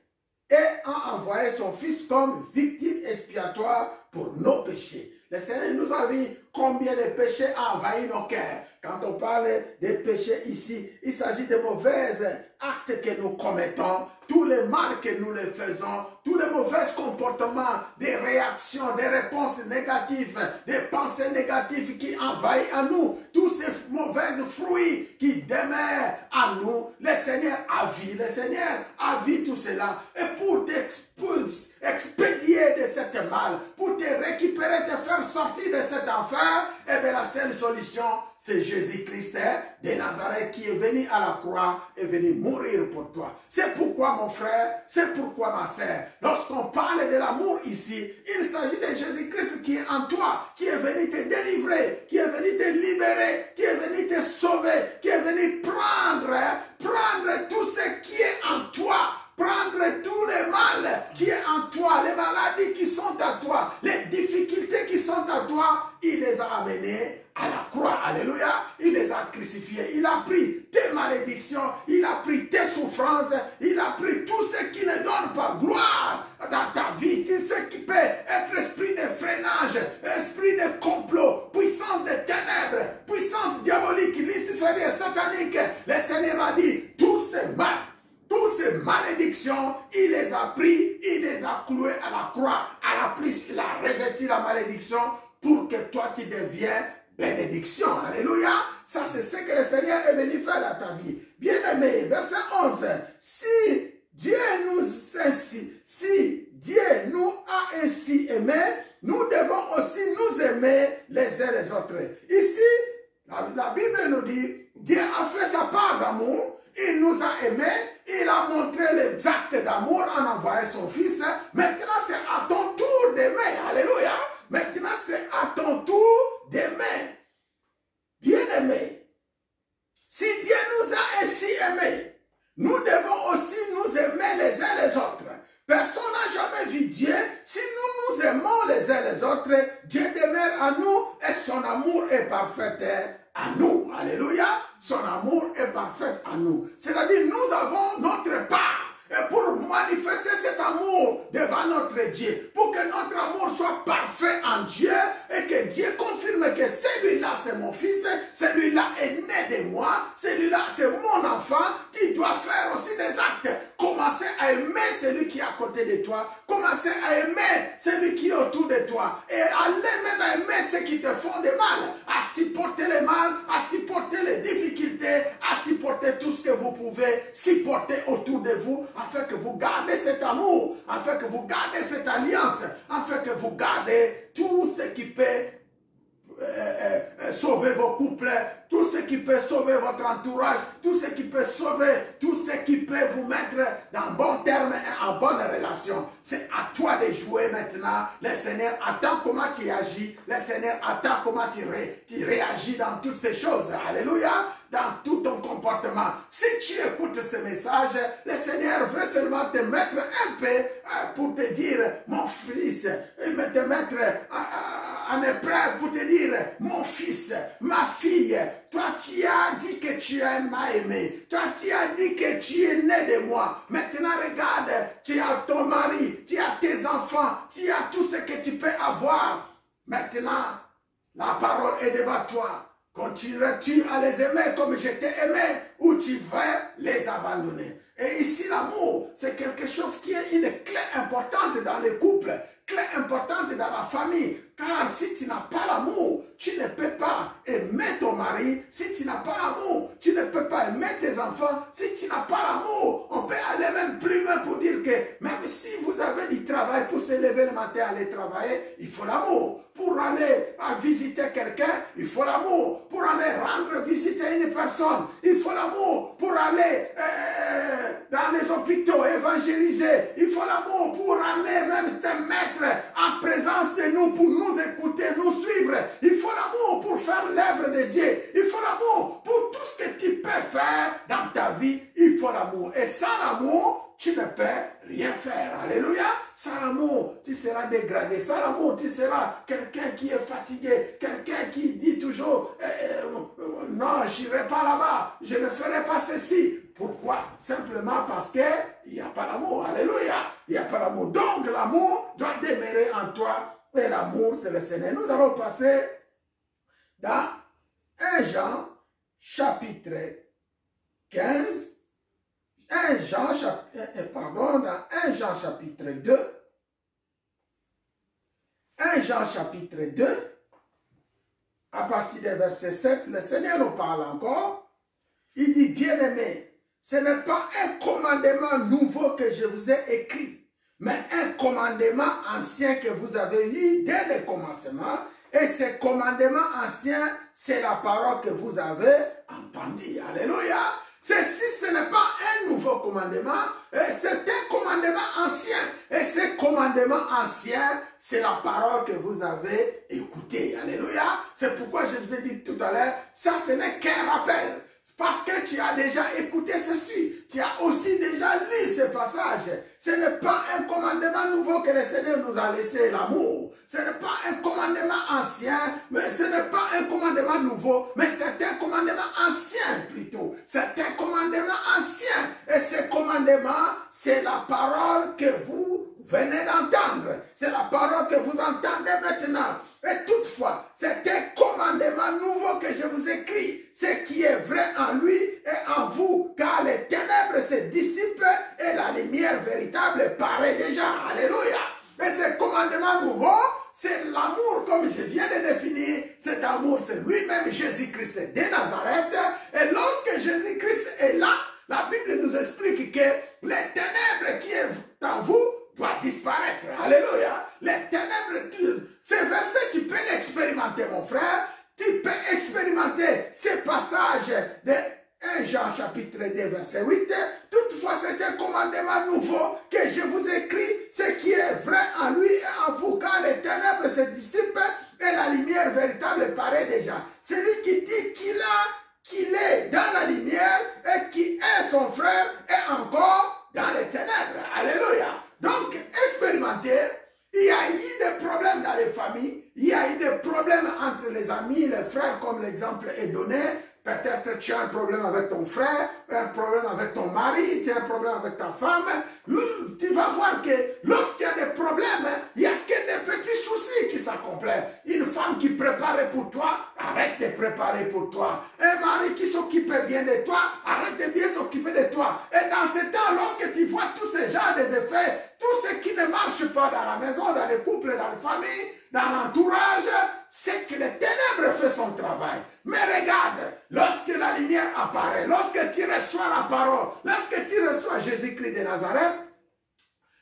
et a envoyé son Fils comme victime expiatoire pour nos péchés. Le Seigneur nous a vu combien de péchés a envahi nos cœurs. Quand on parle des péchés ici, il s'agit de mauvais actes que nous commettons, tous les mal que nous les faisons, tous les mauvais comportements, des réactions, des réponses négatives, des pensées négatives qui envahissent en nous, tous ces mauvais fruits qui demeurent en nous. Le Seigneur a vu, le Seigneur a vu tout cela. Et pour t'expédier de cette mal, pour te récupérer, te faire sortir de cet enfer, et bien la seule solution, c'est Jésus-Christ de Nazareth qui est venu à la croix et venu mourir pour toi. C'est pourquoi mon frère, c'est pourquoi ma sœur, lorsqu'on parle de l'amour ici, il s'agit de Jésus-Christ qui est en toi, qui est venu te délivrer, qui est venu te libérer, qui est venu te sauver, qui est venu prendre tout ce qui est en toi, prendre tout le mal qui est en toi, les maladies qui sont à toi, les difficultés qui sont à toi, il les a amenées à la croix. Alléluia. Il les a crucifiés. Il a pris tes malédictions, il a pris tes souffrances, il a pris tout ce qui ne donne pas gloire dans ta vie, tout ce qui peut être esprit de freinage, esprit de complot, puissance de ténèbres, puissance diabolique, luciférienne, satanique. Le Seigneur a dit, tous ces mal, toutes ces malédictions, il les a pris, il les a cloués à la croix. À la plus, il a revêtu la malédiction pour que toi tu deviens bénédiction. Alléluia. Ça, c'est ce que le Seigneur est venu faire dans ta vie. Bien-aimé, verset 11. Si Dieu nous a ainsi aimés, nous devons aussi nous aimer les uns les autres. Ici, la Bible nous dit, Dieu a fait sa part d'amour. Il nous a aimés, il a montré les actes d'amour en envoyant son Fils. Maintenant, c'est à ton tour d'aimer. Alléluia. Maintenant, c'est à ton tour d'aimer. Bien-aimé, si Dieu nous a ainsi aimés, nous devons aussi nous aimer les uns les autres. Personne n'a jamais vu Dieu. Si nous nous aimons les uns les autres, Dieu demeure à nous et son amour est parfait à nous. Alléluia. Son amour est parfait à nous. C'est-à-dire nous avons notre part. Et pour manifester cet amour devant notre Dieu, pour que notre amour soit parfait en Dieu et que Dieu confirme que celui-là c'est mon fils, celui-là est né de moi, celui-là c'est mon enfant, tu dois faire aussi des actes. Commencer à aimer celui qui est à côté de toi. Commencez à aimer celui qui est autour de toi. Et allez même à aimer ceux qui te font du mal. À supporter le mal, à supporter les difficultés, à supporter tout ce que vous pouvez supporter autour de vous, afin que vous gardez cet amour, afin que vous gardez cette alliance, afin que vous gardez tout ce qui peut sauver vos couples, tout ce qui peut sauver votre entourage, tout ce qui peut sauver, tout ce qui peut vous mettre dans bon terme et en bonne relation. C'est à toi de jouer maintenant. Le Seigneur attend comment tu agis. Le Seigneur attend comment tu réagis dans toutes ces choses. Alléluia. Dans tout ton comportement. Si tu écoutes ce message, le Seigneur veut seulement te mettre un peu pour te dire, mon fils, il veut te mettre en épreuve pour te dire, mon fils, ma fille, toi tu as dit que tu m'as aimé, toi tu as dit que tu es né de moi. Maintenant regarde, tu as ton mari, tu as tes enfants, tu as tout ce que tu peux avoir. Maintenant, la parole est devant toi. Continueras-tu à les aimer comme je t'ai aimé ou tu vas les abandonner? Et ici, l'amour, c'est quelque chose qui est une clé importante dans les couples, clé importante dans la famille. Car si tu n'as pas l'amour, tu ne peux pas aimer ton mari. Si tu n'as pas l'amour, tu ne peux pas aimer tes enfants. Si tu n'as pas l'amour, on peut aller même plus loin pour dire que même si vous avez du travail pour se lever le matin et aller travailler, il faut l'amour. Pour aller visiter quelqu'un, il faut l'amour. Pour aller rendre visiter une personne, il faut l'amour. Pour aller dans les hôpitaux évangéliser, il faut l'amour. Pour aller même te mettre en présence de nous, pour nous écouter, nous suivre, il faut l'amour. Pour faire l'œuvre de Dieu, il faut l'amour. Pour tout ce que tu peux faire dans ta vie, il faut l'amour. Et sans l'amour, tu ne peux rien faire. Alléluia. Sans l'amour, tu seras dégradé. Sans l'amour, tu seras quelqu'un qui est fatigué. Quelqu'un qui dit toujours, non, je n'irai pas là-bas. Je ne ferai pas ceci. Pourquoi? Simplement parce qu'il n'y a pas d'amour. Alléluia. Il n'y a pas d'amour. Donc, l'amour doit demeurer en toi. Et l'amour, c'est le Seigneur. Nous allons passer dans 1 Jean, chapitre 15. 1 Jean, dans 1 Jean chapitre 2, 1 Jean chapitre 2, à partir du verset 7, le Seigneur nous parle encore. Il dit, bien-aimés, ce n'est pas un commandement nouveau que je vous ai écrit, mais un commandement ancien que vous avez eu dès le commencement. Et ce commandement ancien, c'est la parole que vous avez entendue. Alléluia. Ceci, ce n'est pas un nouveau commandement, c'est un commandement ancien. Et ce commandement ancien, c'est la parole que vous avez écoutée. Alléluia. C'est pourquoi je vous ai dit tout à l'heure, ça ce n'est qu'un rappel. Parce que tu as déjà écouté ceci. Tu as aussi déjà lu ce passage. Ce n'est pas un commandement nouveau que le Seigneur nous a laissé, l'amour. Ce n'est pas un commandement ancien, mais ce n'est pas un commandement nouveau, mais c'est un commandement ancien plutôt. C'est un commandement ancien. Et ce commandement, c'est la parole que vous venez d'entendre. C'est la parole que vous entendez maintenant. Et toutefois, c'est un commandement nouveau que je vous écris. Ce qui est vrai en lui et en vous. Car les ténèbres se dissipent et la lumière véritable paraît déjà. Alléluia. Et ce commandement nouveau, c'est l'amour comme je viens de définir. Cet amour, c'est lui-même Jésus-Christ de Nazareth. Et lorsque Jésus-Christ est là, la Bible nous explique que les ténèbres qui sont en vous doivent disparaître. Alléluia. Les ténèbres, ces versets, tu peux l'expérimenter, mon frère. Tu peux expérimenter ces passages de 1 Jean chapitre 2 verset 8. Toutefois, c'est un commandement nouveau que je vous écris, ce qui est vrai en lui et en vous, car les ténèbres se dissipent et la lumière véritable paraît déjà. Celui qui dit qu'il est dans la lumière et qui est son frère est encore dans les ténèbres. Alléluia. Donc, expérimentez. Il y a eu des problèmes dans les familles, il y a eu des problèmes entre les amis, les frères, comme l'exemple est donné. Peut-être tu as un problème avec ton frère, un problème avec ton mari, tu as un problème avec ta femme. Tu vas voir que lorsqu'il y a des problèmes, il n'y a que des petits soucis qui s'accomplissent. Une femme qui préparait pour toi, arrête de préparer pour toi. Un mari qui s'occupait bien de toi, arrête de bien s'occuper de toi. Et dans ce temps, lorsque tu vois tous ces pas dans la maison, dans les couples, dans les familles, dans l'entourage, c'est que les ténèbres font son travail. Mais regarde, lorsque la lumière apparaît, lorsque tu reçois la parole, lorsque tu reçois Jésus-Christ de Nazareth,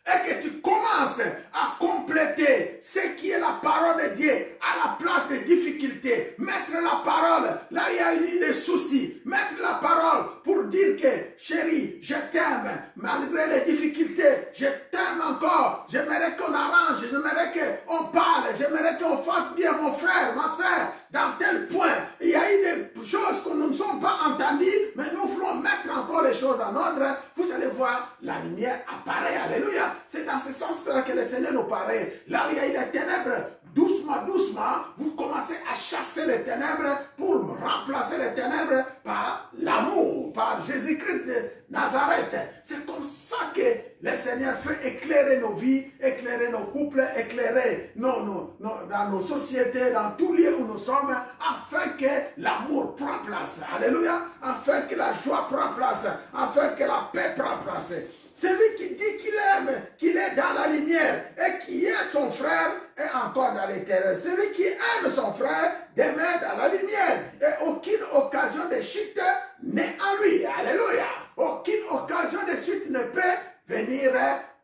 et que tu commences à compléter ce qui est la parole de Dieu à la place des difficultés, mettre la parole là il y a eu des soucis, mettre la parole pour dire que chérie, je t'aime, malgré les difficultés, je t'aime encore, j'aimerais qu'on arrange, j'aimerais qu'on parle, j'aimerais qu'on fasse bien mon frère, ma soeur, dans tel point, il y a eu des choses que nous ne sommes pas entendues, mais nous voulons mettre encore les choses en ordre, vous allez voir, la lumière apparaît, alléluia. C'est dans ce sens-là que le Seigneur nous paraît. Là où il y a eu des ténèbres, doucement, doucement, vous commencez à chasser les ténèbres pour remplacer les ténèbres par l'amour, par Jésus-Christ de Nazareth. C'est comme ça que le Seigneur fait éclairer nos vies, éclairer nos couples, éclairer dans nos sociétés, dans tous lieux où nous sommes, afin que l'amour prenne place. Alléluia. Afin que la joie prenne place. Afin que la paix prenne place. Celui qui dit qu'il aime, qu'il est dans la lumière et qui est son frère est encore dans les terreurs. Celui qui aime son frère demeure dans la lumière et aucune occasion de chute n'est en lui. Alléluia. Aucune occasion de chute ne peut venir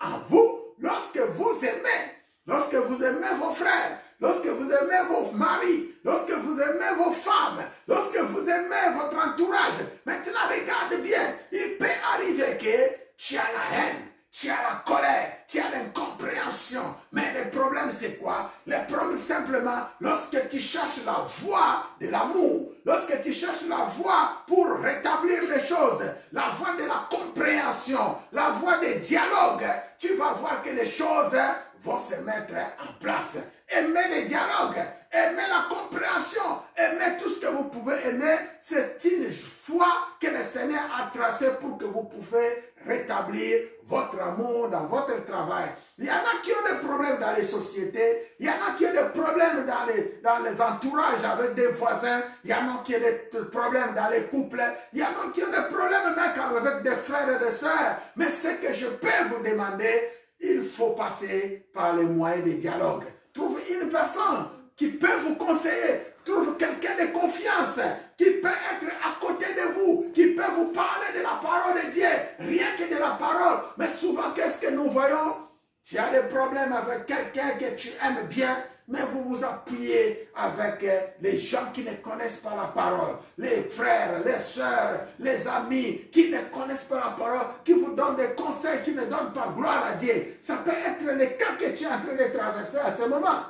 en vous lorsque vous aimez. Lorsque vous aimez vos frères, lorsque vous aimez vos maris, lorsque vous aimez vos femmes, lorsque vous aimez votre entourage. Maintenant, regarde bien, il peut arriver que tu as la haine, tu as la colère, tu as l'incompréhension. Mais le problème, c'est quoi? Le problème, simplement, lorsque tu cherches la voie de l'amour, lorsque tu cherches la voie pour rétablir les choses, la voie de la compréhension, la voie des dialogues, tu vas voir que les choses vont se mettre en place. Aimez les dialogues, aimez la compréhension, aimez tout ce que vous pouvez aimer. C'est une foi que le Seigneur a tracée pour que vous pouvez rétablir votre amour dans votre travail. Il y en a qui ont des problèmes dans les sociétés, il y en a qui ont des problèmes dans les entourages avec des voisins, il y en a qui ont des problèmes dans les couples, il y en a qui ont des problèmes même avec des frères et des sœurs. Mais ce que je peux vous demander, il faut passer par les moyens de dialogue. Trouve une personne qui peut vous conseiller. Trouve quelqu'un de confiance qui peut être à côté de vous, qui peut vous parler de la parole de Dieu, rien que de la parole. Mais souvent, qu'est-ce que nous voyons? Tu as des problèmes avec quelqu'un que tu aimes bien, mais vous vous appuyez avec les gens qui ne connaissent pas la parole, les frères, les sœurs, les amis qui ne connaissent pas la parole, qui vous donnent des conseils, qui ne donnent pas gloire à Dieu. Ça peut être le cas que tu es en train de traverser à ce moment.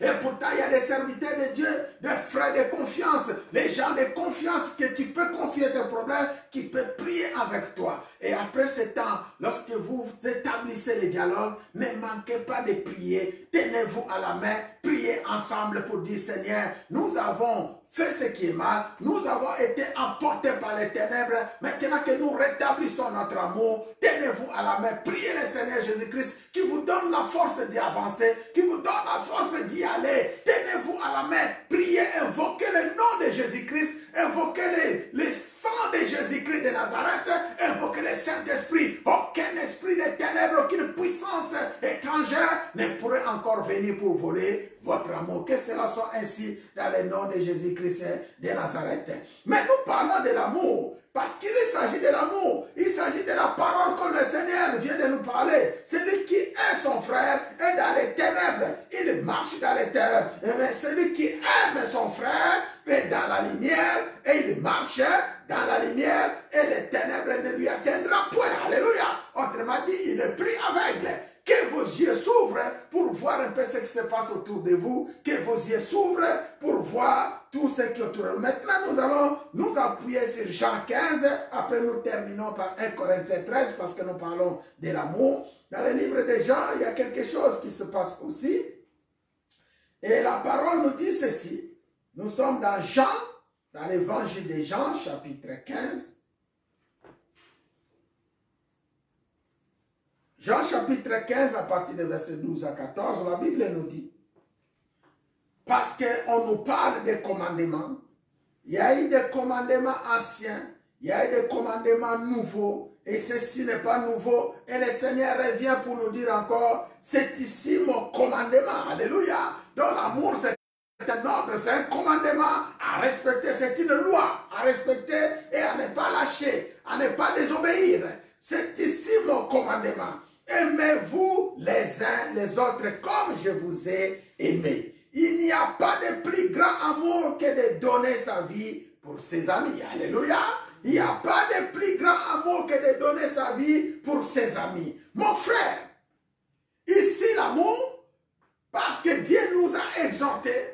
Et pourtant, il y a des serviteurs de Dieu, des frères de confiance, les gens de confiance que tu peux confier tes problèmes, qui peuvent prier avec toi. Et après ce temps, lorsque vous établissez le dialogue, ne manquez pas de prier. Tenez-vous à la main, priez ensemble pour dire, Seigneur, nous avons fait ce qui est mal, nous avons été emportés par les ténèbres, maintenant que nous rétablissons notre amour, tenez-vous à la main, priez le Seigneur Jésus-Christ qui vous donne la force d'y avancer, qui vous donne la force d'y aller, tenez-vous à la main, priez, invoquez le nom de Jésus-Christ, invoquez le sang de Jésus-Christ de Nazareth, invoquez le Saint-Esprit, aucun esprit de ténèbres, aucune puissance étrangère ne pourrait encore venir pour voler votre amour. Que cela soit ainsi dans le nom de Jésus-Christ de Nazareth. Mais nous parlons de l'amour parce qu'il s'agit de l'amour. Il s'agit de la parole que le Seigneur vient de nous parler. Celui qui est son frère est dans les ténèbres. Il marche dans les ténèbres. Mais celui qui aime son frère est dans la lumière et il marche dans la lumière et les ténèbres ne lui atteindront point. Alléluia. Autrement dit, il est plus aveugle. Que vos yeux s'ouvrent pour voir un peu ce qui se passe autour de vous. Que vos yeux s'ouvrent pour voir tout ce qui est autour de vous. Maintenant, nous allons nous appuyer sur Jean 15. Après, nous terminons par 1 Corinthiens 13 parce que nous parlons de l'amour. Dans le livre de Jean, il y a quelque chose qui se passe aussi. Et la parole nous dit ceci. Nous sommes dans Jean, dans l'évangile de Jean, chapitre 15. Jean chapitre 15, à partir de verset 12 à 14, la Bible nous dit, parce qu'on nous parle des commandements, il y a eu des commandements anciens, il y a eu des commandements nouveaux, Et ceci n'est pas nouveau. Et le Seigneur revient pour nous dire encore, c'est ici mon commandement. Alléluia. Donc l'amour, c'est un ordre, c'est un commandement à respecter. C'est une loi à respecter et à ne pas lâcher, à ne pas désobéir. C'est ici mon commandement. Aimez-vous les uns les autres comme je vous ai aimé. Il n'y a pas de plus grand amour que de donner sa vie pour ses amis. Alléluia. Il n'y a pas de plus grand amour que de donner sa vie pour ses amis. Mon frère, ici l'amour, parce que Dieu nous a exhortés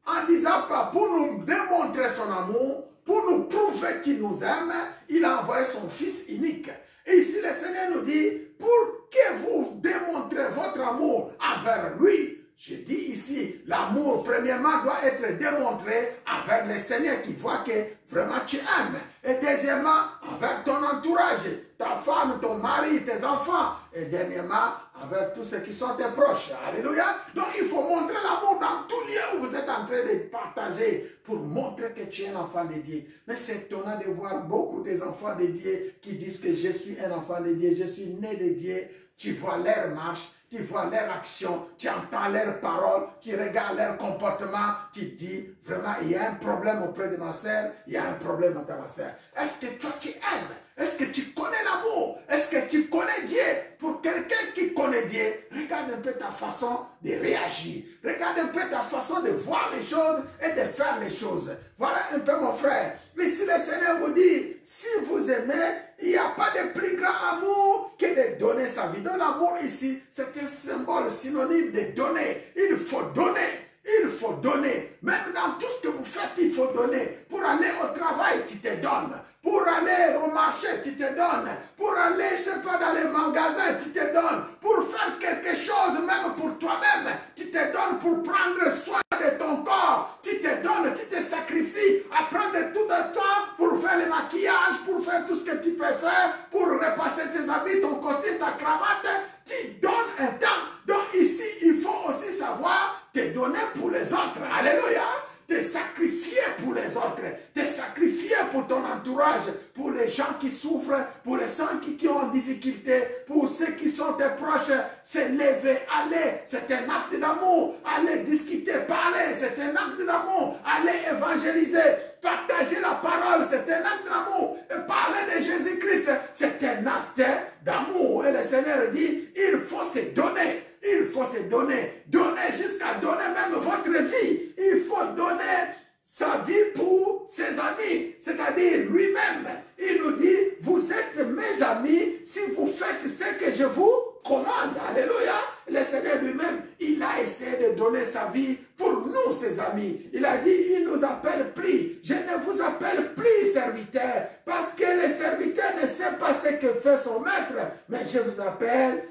en disant pas pour nous démontrer son amour, pour nous prouver qu'il nous aime, il a envoyé son Fils unique. Et ici le Seigneur nous dit, pour que vous démontrez votre amour envers lui, je dis ici, l'amour, premièrement, doit être démontré envers le Seigneur qui voit que vraiment tu aimes. Et deuxièmement, envers ton entourage, ta femme, ton mari, tes enfants. Et dernièrement, envers tous ceux qui sont tes proches. Alléluia. Donc, il faut montrer l'amour dans tout lieu où vous êtes en train de partager pour montrer que tu es un enfant de Dieu. Mais c'est étonnant de voir beaucoup des enfants de Dieu qui disent que je suis un enfant de Dieu, je suis né de Dieu. Tu vois leur marche. Tu vois leur action, tu entends leurs paroles, tu regardes leur comportement, tu dis, vraiment, il y a un problème auprès de ma sœur, il y a un problème dans ma sœur. Est-ce que toi tu aimes? Est-ce que tu connais l'amour? Est-ce que tu connais Dieu? Pour quelqu'un qui connaît Dieu, regarde un peu ta façon de réagir. Regarde un peu ta façon de voir les choses et de faire les choses. Voilà un peu mon frère. Mais si le Seigneur vous dit, si vous aimez, il n'y a pas de plus grand amour que de donner sa vie. Donc l'amour ici, c'est un symbole synonyme de donner. Il faut donner. Il faut donner. Même dans tout ce que vous faites, il faut donner. Pour aller au travail, tu te donnes. Pour aller au marché, tu te donnes. Pour aller, je ne sais pas, dans les magasins, tu te donnes. Pour faire quelque chose, même pour toi-même, tu te donnes pour prendre soin de ton corps. Tu te donnes, tu te sacrifies à prendre tout de toi pour faire le maquillage, pour faire tout ce que tu peux faire, pour repasser tes habits, ton costume, ta cravate. Tu donnes un temps. Donc ici, il faut aussi savoir te donner pour les autres. Alléluia. Te sacrifier pour les autres. Te sacrifier pour ton entourage. Pour les gens qui souffrent. Pour les gens qui ont en difficulté. Pour ceux qui sont tes proches. Se lever, aller. C'est un acte d'amour. Aller discuter, parler. C'est un acte d'amour. Aller évangéliser. Partager la parole. C'est un acte d'amour. Et parler de Jésus-Christ. C'est un acte d'amour. Et le Seigneur dit, il faut se donner. Il faut se donner. Donner jusqu'à donner même votre vie. Il faut donner sa vie pour ses amis. C'est-à-dire lui-même. Il nous dit, vous êtes mes amis si vous faites ce que je vous commande. Alléluia. Le Seigneur lui-même, il a essayé de donner sa vie pour nous, ses amis. Il a dit, il nous appelle plus. Je ne vous appelle plus serviteur. Parce que le serviteur ne sait pas ce que fait son maître. Mais je vous appelle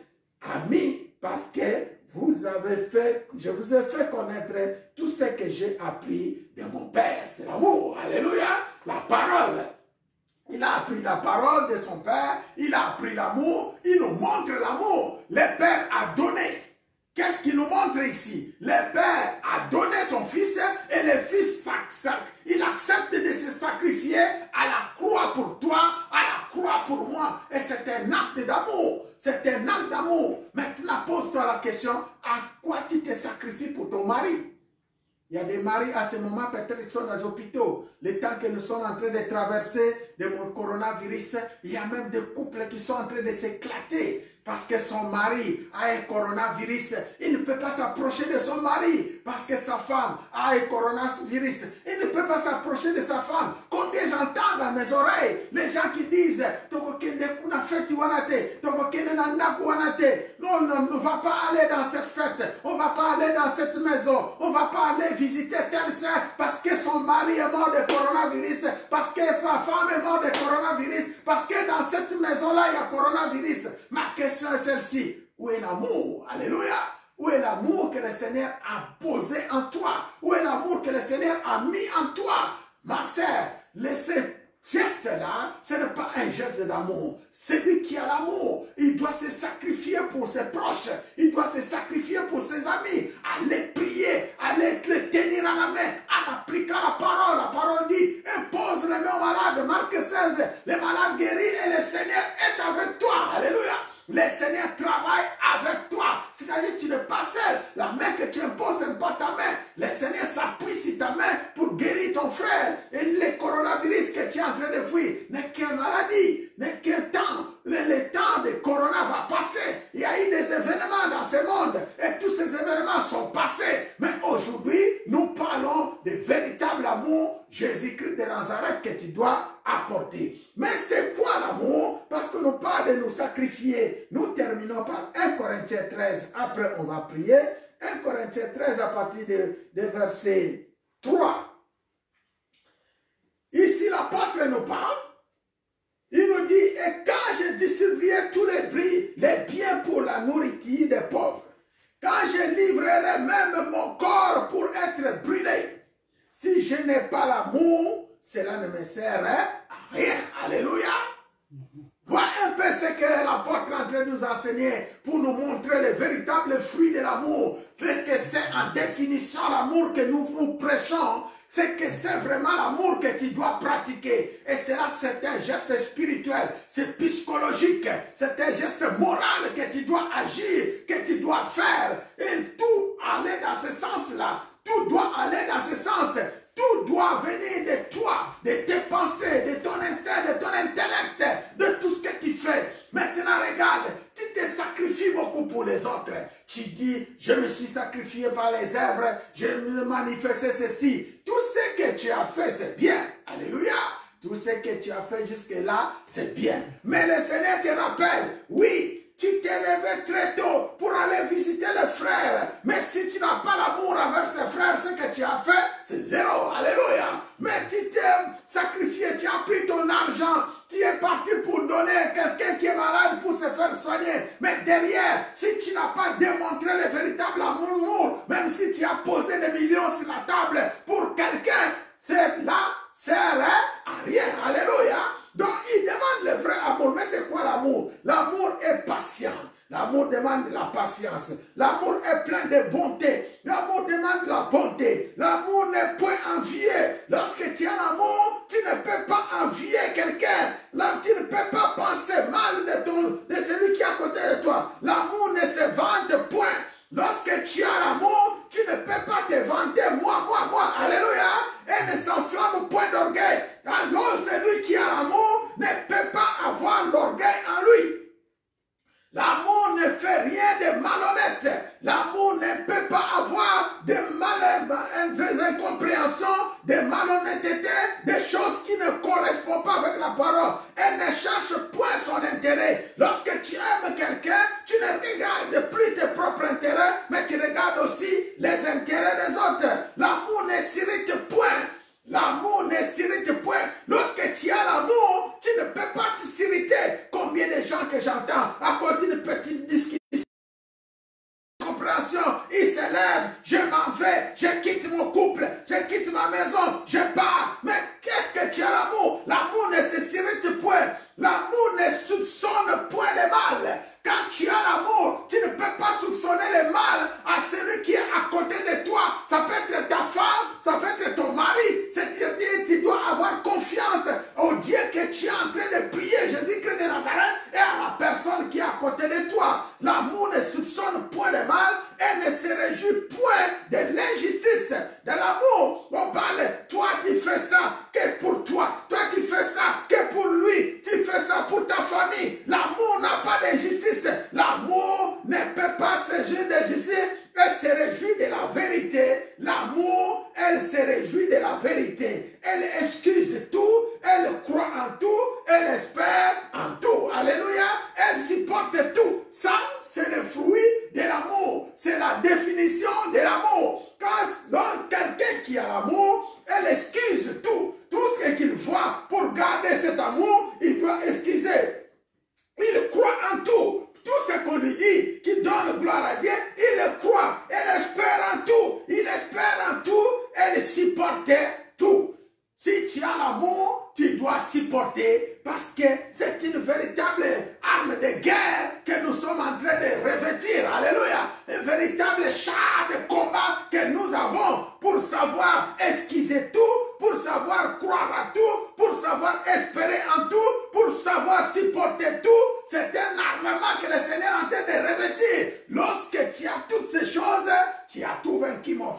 ami. Parce que je vous ai fait connaître tout ce que j'ai appris de mon Père. C'est l'amour. Alléluia. La parole. Il a appris la parole de son Père. Il a appris l'amour. Il nous montre l'amour. Le Père a donné. Qu'est-ce qu'il nous montre ici? Le Père a donné son Fils et le Fils il accepte de se sacrifier à la croix pour toi, à la croix pour moi. Et c'est un acte d'amour. C'est un acte d'amour. Maintenant, pose-toi la question, à quoi tu te sacrifies pour ton mari? Il y a des maris à ce moment, peut-être qu'ils sont dans les hôpitaux. Le temps que nous sommes en train de traverser le coronavirus, il y a même des couples qui sont en train de s'éclater. Parce que son mari a un coronavirus. Il ne peut pas s'approcher de son mari. Parce que sa femme a un coronavirus. Il ne peut pas s'approcher de sa femme. Combien j'entends dans mes oreilles les gens qui disent non, on ne va pas aller dans cette fête. On ne va pas aller dans cette maison. On ne va pas aller visiter tel saint parce que son mari est mort de coronavirus. Parce que sa femme est morte de coronavirus. Parce que dans cette maison-là, il y a coronavirus. Ma question est celle-ci. Où est l'amour? Alléluia. Où est l'amour que le Seigneur a posé en toi? Où est l'amour que le Seigneur a mis en toi? Ma sœur, laissez geste-là, ce n'est pas un geste d'amour. Celui qui a l'amour, il doit se sacrifier pour ses proches. Il doit se sacrifier pour ses amis. Aller prier, aller les tenir à la main, en appliquant la parole. La parole dit, impose les mains aux malades. Marc 16, les malades guéris et le Seigneur est travaille avec toi. C'est-à-dire que tu n'es pas seul. La main que tu imposes, ce n'est pas ta main. Le Seigneur s'appuie sur ta main pour guérir ton frère. Et le coronavirus que tu es en train de fuir n'est qu'une maladie, n'est qu'un temps. Le temps de corona va passer. Il y a eu des événements dans ce monde et tous ces événements sont passés. Mais aujourd'hui, nous parlons de véritable amour, Jésus-Christ de Nazareth, que tu dois apporter. Mais c'est quoi l'amour? Parce que nous parlons de nous sacrifier. Nous terminons par 1 Corinthiens 13. Après, on va prier. 1 Corinthiens 13 à partir de verset 3. Ici, l'apôtre nous parle. Il nous dit, et quand je distribuerai tous les biens pour la nourriture des pauvres, quand je livrerai même mon corps pour être brûlé, si je n'ai pas l'amour, cela ne me sert à rien. Alléluia. Voilà un peu ce que l'apôtre est en train de nous enseigner pour nous montrer les véritables fruits de l'amour. C'est que c'est en définition l'amour que nous vous prêchons. C'est que c'est vraiment l'amour que tu dois pratiquer. Et cela, c'est un geste spirituel, c'est psychologique, c'est un geste moral que tu dois agir, que tu dois faire. Et tout aller dans ce sens-là. Tout doit aller dans ce sens. Tout doit venir de toi, de tes pensées, de ton instinct, de ton intellect, de tout ce que tu fais. Maintenant, regarde, tu te sacrifies beaucoup pour les autres. Tu dis, je me suis sacrifié par les œuvres, je me manifestais ceci. Tout ce que tu as fait, c'est bien. Alléluia. Tout ce que tu as fait jusque-là, c'est bien. Mais le Seigneur te rappelle, oui, tu t'es levé très tôt pour aller visiter le frère. Mais si tu n'as pas l'amour envers ses frères, ce que tu as fait, c'est zéro. Alléluia. Mais tu t'es sacrifié, tu as pris ton argent, tu es parti pour donner à quelqu'un qui est malade pour se faire soigner. Mais derrière, si tu n'as pas démontré le véritable amour, même si tu as posé des millions sur la table pour quelqu'un, cela sert à rien. Alléluia. Donc, il demande le vrai amour. Mais c'est quoi l'amour? L'amour est patient. L'amour demande la patience. L'amour est plein de bonté. L'amour demande la bonté. L'amour n'est point envié. Lorsque tu as l'amour, tu ne peux pas envier quelqu'un. Là, tu ne peux pas penser mal de celui qui est à côté de toi. L'amour ne se vante point. Lorsque tu as l'amour, tu ne peux pas te vanter, moi. Alléluia. Et ne s'enflamme point d'orgueil. Alors, celui qui a l'amour ne peut pas avoir l'orgueil en lui. L'amour ne fait rien de malhonnête. L'amour ne peut pas avoir des incompréhensions, des malhonnêtetés, des choses qui ne correspondent pas avec la parole. Elle ne cherche point son intérêt. Lorsque tu aimes quelqu'un, tu ne regardes plus tes propres intérêts, mais tu regardes aussi les intérêts des autres. L'amour ne s'irrite point. L'amour ne s'irrite point. Lorsque tu as l'amour, tu ne peux pas s'irriter. Combien de gens que j'entends à cause d'une petite discussion, il se lève, je m'en vais, je quitte mon couple, je quitte ma maison, je pars. Mais qu'est-ce que tu as l'amour? L'amour ne se s'irrite point. L'amour ne soupçonne point le mal. Quand tu as l'amour, tu ne peux pas soupçonner le mal à celui qui est à côté de toi. Ça peut être ta femme, ça peut être ton mari. C'est-à-dire que tu dois avoir confiance au Dieu que tu es en train de prier, Jésus-Christ de Nazareth, et à la personne qui est à côté de toi. L'amour ne soupçonne point le mal et ne se réjouit point de l'injustice. De l'amour, on parle, toi tu fais ça que pour toi. Toi tu fais ça que pour lui. Tu fais ça pour ta famille. L'amour n'a pas de justice. L'amour ne peut pas se réjouir de justice. Elle se réjouit de la vérité. L'amour, elle se réjouit de la vérité. Elle excuse tout. Elle croit en tout. Elle espère en tout. Alléluia. Elle supporte tout. Ça, c'est le fruit de l'amour.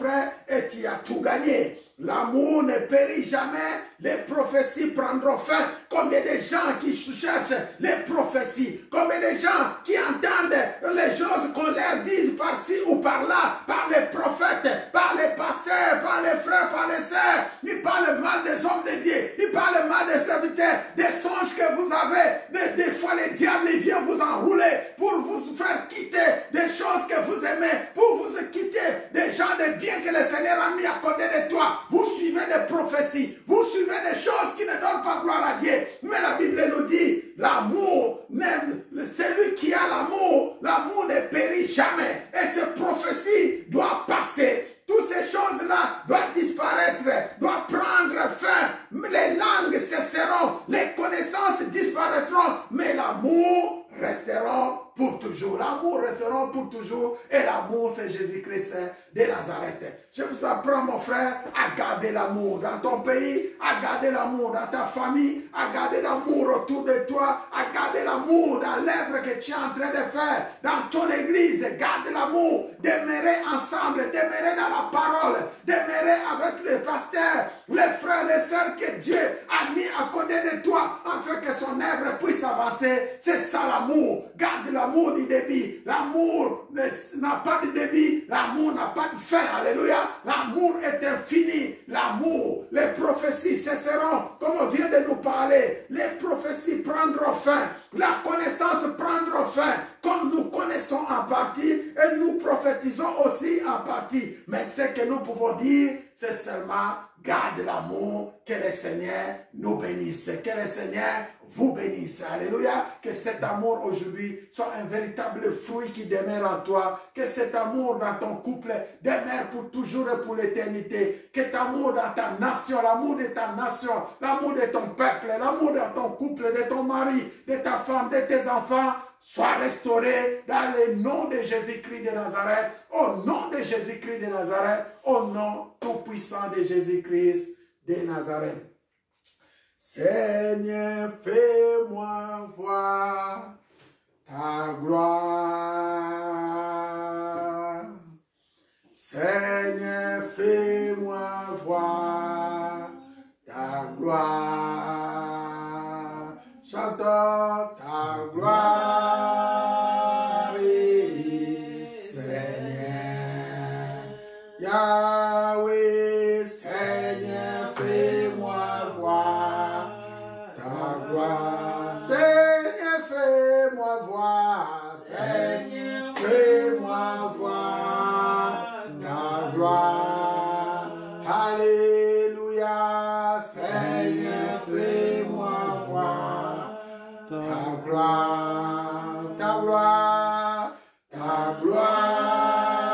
frère, et tu as tout gagné. L'amour ne périt jamais, les prophéties prendront fin. Combien de gens qui cherchent les prophéties, combien de gens qui entendent les choses qu'on leur dise par-ci ou par-là, par les prophètes, par les pasteurs, par les frères, par les sœurs. Ils parlent mal des hommes de Dieu, ils parlent mal des serviteurs, des songes que vous avez. Des fois, le diable il vient vous enrouler pour vous faire quitter des choses que vous aimez, pour vous quitter des gens de bien que le Seigneur a mis à côté de toi. Vous suivez des prophéties, vous suivez des choses qui ne donnent pas gloire à Dieu. Mais la Bible nous dit, l'amour, celui qui a l'amour ne périt jamais. Et ces prophéties doivent passer. Toutes ces choses-là doivent disparaître, doivent prendre fin. Les langues cesseront, les connaissances disparaîtront, mais l'amour restera pour toujours. L'amour restera pour toujours. Et l'amour, c'est Jésus-Christ de Nazareth. Je vous apprends, mon frère, à garder l'amour dans ton pays, à garder l'amour dans ta famille, à garder l'amour autour de toi, à garder l'amour dans l'œuvre que tu es en train de faire, dans ton église. Garde l'amour, demeurer ensemble, demeurer dans la parole, demeurer avec les pasteurs, les frères, les sœurs que Dieu a mis à côté de toi, afin que son œuvre puisse avancer. C'est ça l'amour. Garde l'amour du débit. L'amour n'a pas de débit. L'amour n'a pas de fin. Alléluia. L'amour est infini. L'amour, les prophéties cesseront. Comme on vient de nous parler, les prophéties prendront fin. La connaissance prendra fin. Comme nous connaissons en partie et nous prophétisons aussi en partie. Mais ce que nous pouvons dire, c'est seulement garde l'amour, que le Seigneur nous bénisse, que le Seigneur vous bénisse. Alléluia. Que cet amour aujourd'hui soit un véritable fruit qui demeure en toi. Que cet amour dans ton couple demeure pour toujours et pour l'éternité. Que cet amour dans ta nation, l'amour de ta nation, l'amour de ton peuple, l'amour de ton couple, de ton mari, de ta femme, de tes enfants, soit restauré dans le nom de Jésus-Christ de Nazareth, au nom de Jésus-Christ de Nazareth, au nom tout-puissant de Jésus-Christ de Nazareth. Seigneur, fais-moi voir ta gloire. Seigneur, fais-moi voir ta gloire. Chantons ta gloire, Seigneur. Yahweh, Seigneur, fais-moi voir ta gloire. Seigneur, fais-moi voir. Seigneur, fais-moi voir ta gloire. Alléluia, Seigneur, fais-moi voir ta gloire, ta gloire, ta gloire,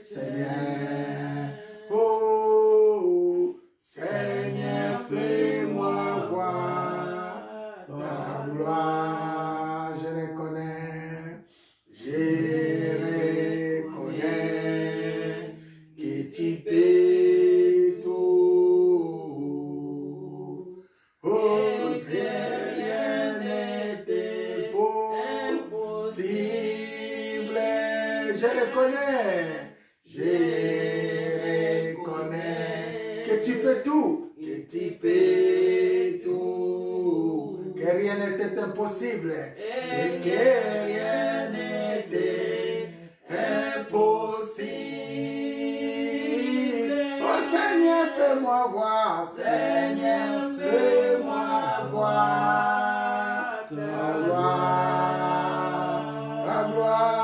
Seigneur. Oh, Seigneur, fais-moi voir ta gloire. Je reconnais que tu peux tout. Oh, rien n'était possible. Je reconnais que tu peux tout, que tu peux tout, que rien n'était impossible et que rien n'était impossible. Oh Seigneur, fais-moi voir, Seigneur, fais-moi voir ta gloire, ta gloire.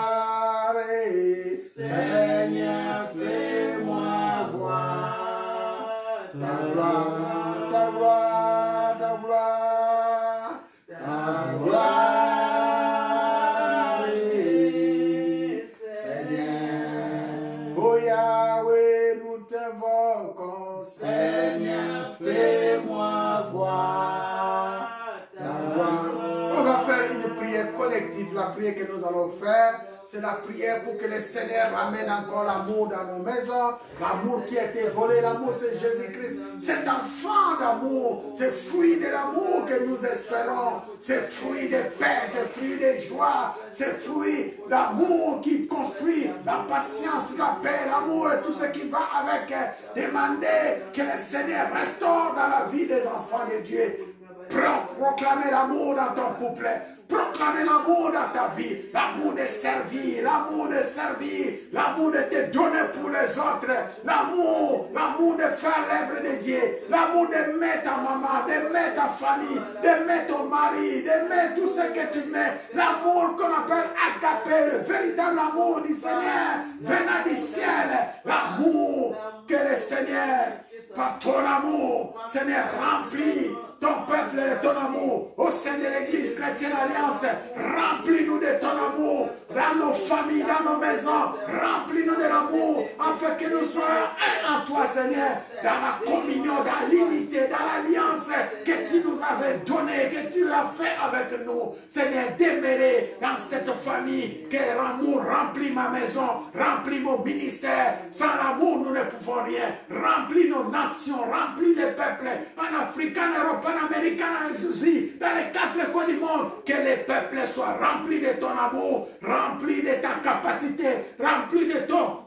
Seigneur, fais-moi voir ta gloire, ta gloire, ta gloire, ta gloire, Seigneur. Oh Yahweh, nous t'invoquons, Seigneur, fais-moi voir ta gloire. On va faire une prière collective, la prière que nous allons faire. C'est la prière pour que le Seigneur ramène encore l'amour dans nos maisons. L'amour qui a été volé, l'amour c'est Jésus-Christ. Cet enfant d'amour, c'est fruit de l'amour que nous espérons. C'est fruit de paix, c'est fruit de joie. C'est fruit d'amour qui construit la patience, la paix, l'amour et tout ce qui va avec. Demander que le Seigneur restaure dans la vie des enfants de Dieu. Proclamer l'amour dans ton couple, proclamer l'amour dans ta vie, l'amour de servir, l'amour de servir, l'amour de te donner pour les autres, l'amour de faire l'œuvre de Dieu, l'amour d'aimer ta maman, d'aimer ta famille, d'aimer ton mari, d'aimer tout ce que tu mets, l'amour qu'on appelle agapé, le véritable amour du Seigneur venant du ciel, l'amour que le Seigneur, par ton amour, Seigneur, remplit ton peuple de ton amour au sein de l'Église chrétienne Alliance. Remplis-nous de ton amour dans nos familles, dans nos maisons. Remplis-nous de l'amour afin que nous soyons un en toi, Seigneur, dans la communion, dans l'unité, dans l'alliance que tu nous avais donnée, que tu as fait avec nous. Seigneur, demeurer dans cette famille, que l'amour remplit ma maison, remplit mon ministère. Sans l'amour, nous ne pouvons rien. Remplis nos nations, remplis les peuples en Afrique, en Europe, en Amérique, en Asie, dans les 4 coins du monde, que les peuples soient remplis de ton amour, remplis de ta capacité, remplis de ton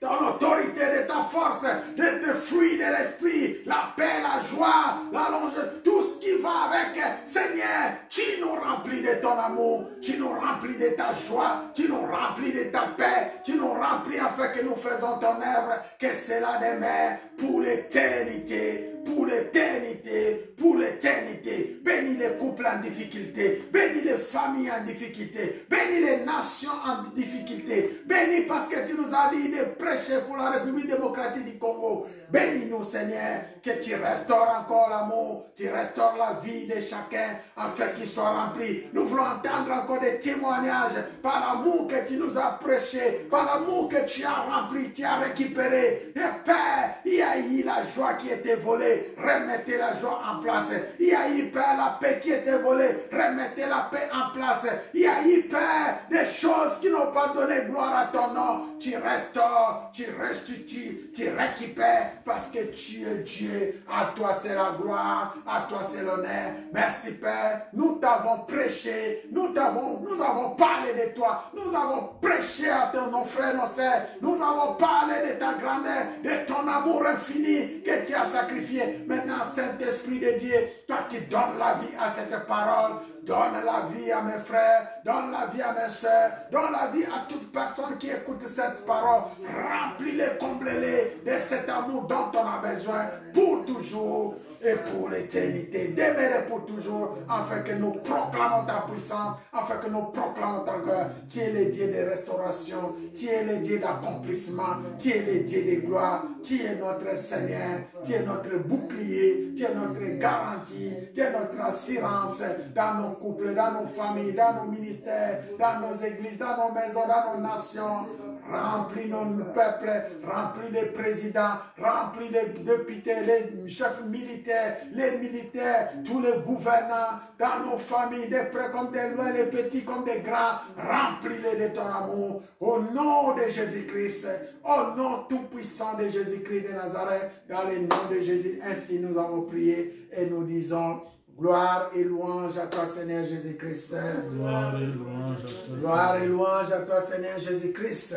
autorité, de ta force, de tes fruits de l'esprit, la paix, la joie, la longe, tout ce qui va avec. Seigneur, tu nous remplis de ton amour, tu nous remplis de ta joie, tu nous remplis de ta paix, tu nous remplis afin que nous faisons ton œuvre, que cela demeure pour l'éternité, pour l'éternité, pour l'éternité. Bénis les couples en difficulté, bénis les familles en difficulté, bénis les nations en difficulté, bénis parce que tu nous as dit de prêcher pour la République démocratique du Congo. Bénis-nous, Seigneur, que tu restaures encore l'amour, tu restaures la vie de chacun afin qu'il soit rempli. Nous voulons entendre encore des témoignages par l'amour que tu nous as prêché, par l'amour que tu as rempli, tu as récupéré. Et Père, il y a eu la joie qui était volée, remettez la joie en place. Il y a eu, Père, la paix qui était volée, remettez la paix en place. Il y a eu, Père, des choses qui n'ont pas donné gloire à ton nom. Tu restaures, tu restitues, tu récupères parce que tu es Dieu. À toi c'est la gloire, à toi c'est l'honneur. Merci Père, nous t'avons prêché, nous avons parlé de toi, nous avons prêché à nos frères, nos sœurs, nous avons parlé de ta grandeur, de ton amour infini que tu as sacrifié. Maintenant, Saint-Esprit de Dieu, toi qui donnes la vie à cette parole, donne la vie à mes frères, donne la vie à mes soeurs, donne la vie à toute personne qui écoute cette parole. Remplis-les, comble-les de cet amour dont on a besoin pour toujours et pour l'éternité. Demeurer pour toujours, afin que nous proclamons ta puissance, afin que nous proclamons ta gloire. Tu es le Dieu de restauration, tu es le Dieu d'accomplissement, tu es le Dieu de gloire, tu es notre Seigneur, tu es notre bouclier, tu es notre garantie, tu es notre assurance dans nos couples, dans nos familles, dans nos ministères, dans nos églises, dans nos maisons, dans nos nations. Remplis nos peuples, remplis les présidents, remplis les députés, les chefs militaires, les militaires, tous les gouvernants, dans nos familles, des près comme des loin, les petits comme des grands. Remplis-les de ton amour. Au nom de Jésus-Christ, au nom tout-puissant de Jésus-Christ de Nazareth, dans le nom de Jésus, ainsi nous avons prié et nous disons: gloire et louange à toi, Seigneur Jésus-Christ. Gloire et louange à toi, gloire et louange à toi, Seigneur Jésus-Christ.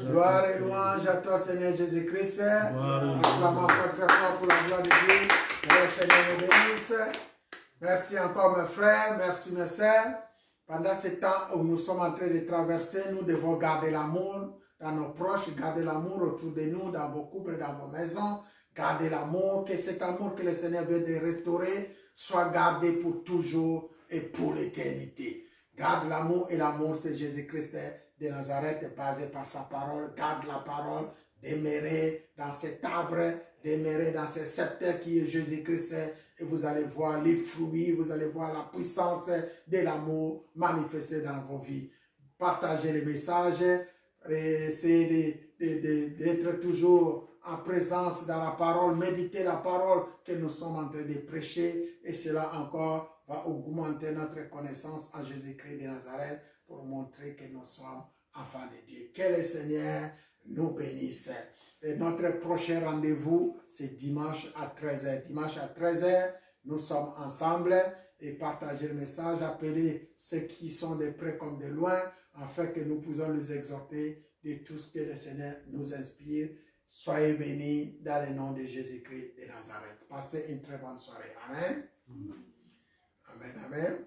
Gloire et louange à toi, Seigneur Jésus-Christ. Acclamons très fort pour la gloire de Dieu. Que le Seigneur nous bénisse. Merci encore, mes frères. Merci, mes sœurs. Pendant ce temps où nous sommes en train de traverser, nous devons garder l'amour dans nos proches, garder l'amour autour de nous, dans vos couples, dans vos maisons. Gardez l'amour, que cet amour que le Seigneur veut de restaurer soit gardé pour toujours et pour l'éternité. Garde l'amour, et l'amour c'est Jésus-Christ de Nazareth, basé par sa parole. Garde la parole, demeurez dans cet arbre, demeurez dans ce sceptre qui est Jésus-Christ, et vous allez voir les fruits, vous allez voir la puissance de l'amour manifestée dans vos vies. Partagez les messages, essayez d'être toujours en présence dans la parole, méditez la parole que nous sommes en train de prêcher, et cela encore va augmenter notre connaissance en Jésus-Christ de Nazareth pour montrer que nous sommes enfants de Dieu. Que le Seigneur nous bénisse. Et notre prochain rendez-vous, c'est dimanche à 13h. Dimanche à 13h, nous sommes ensemble et partager le message, appeler ceux qui sont de près comme de loin, afin que nous puissions les exhorter de tout ce que le Seigneur nous inspire. Soyez bénis dans le nom de Jésus-Christ de Nazareth. Passez une très bonne soirée. Amen. Amen, amen.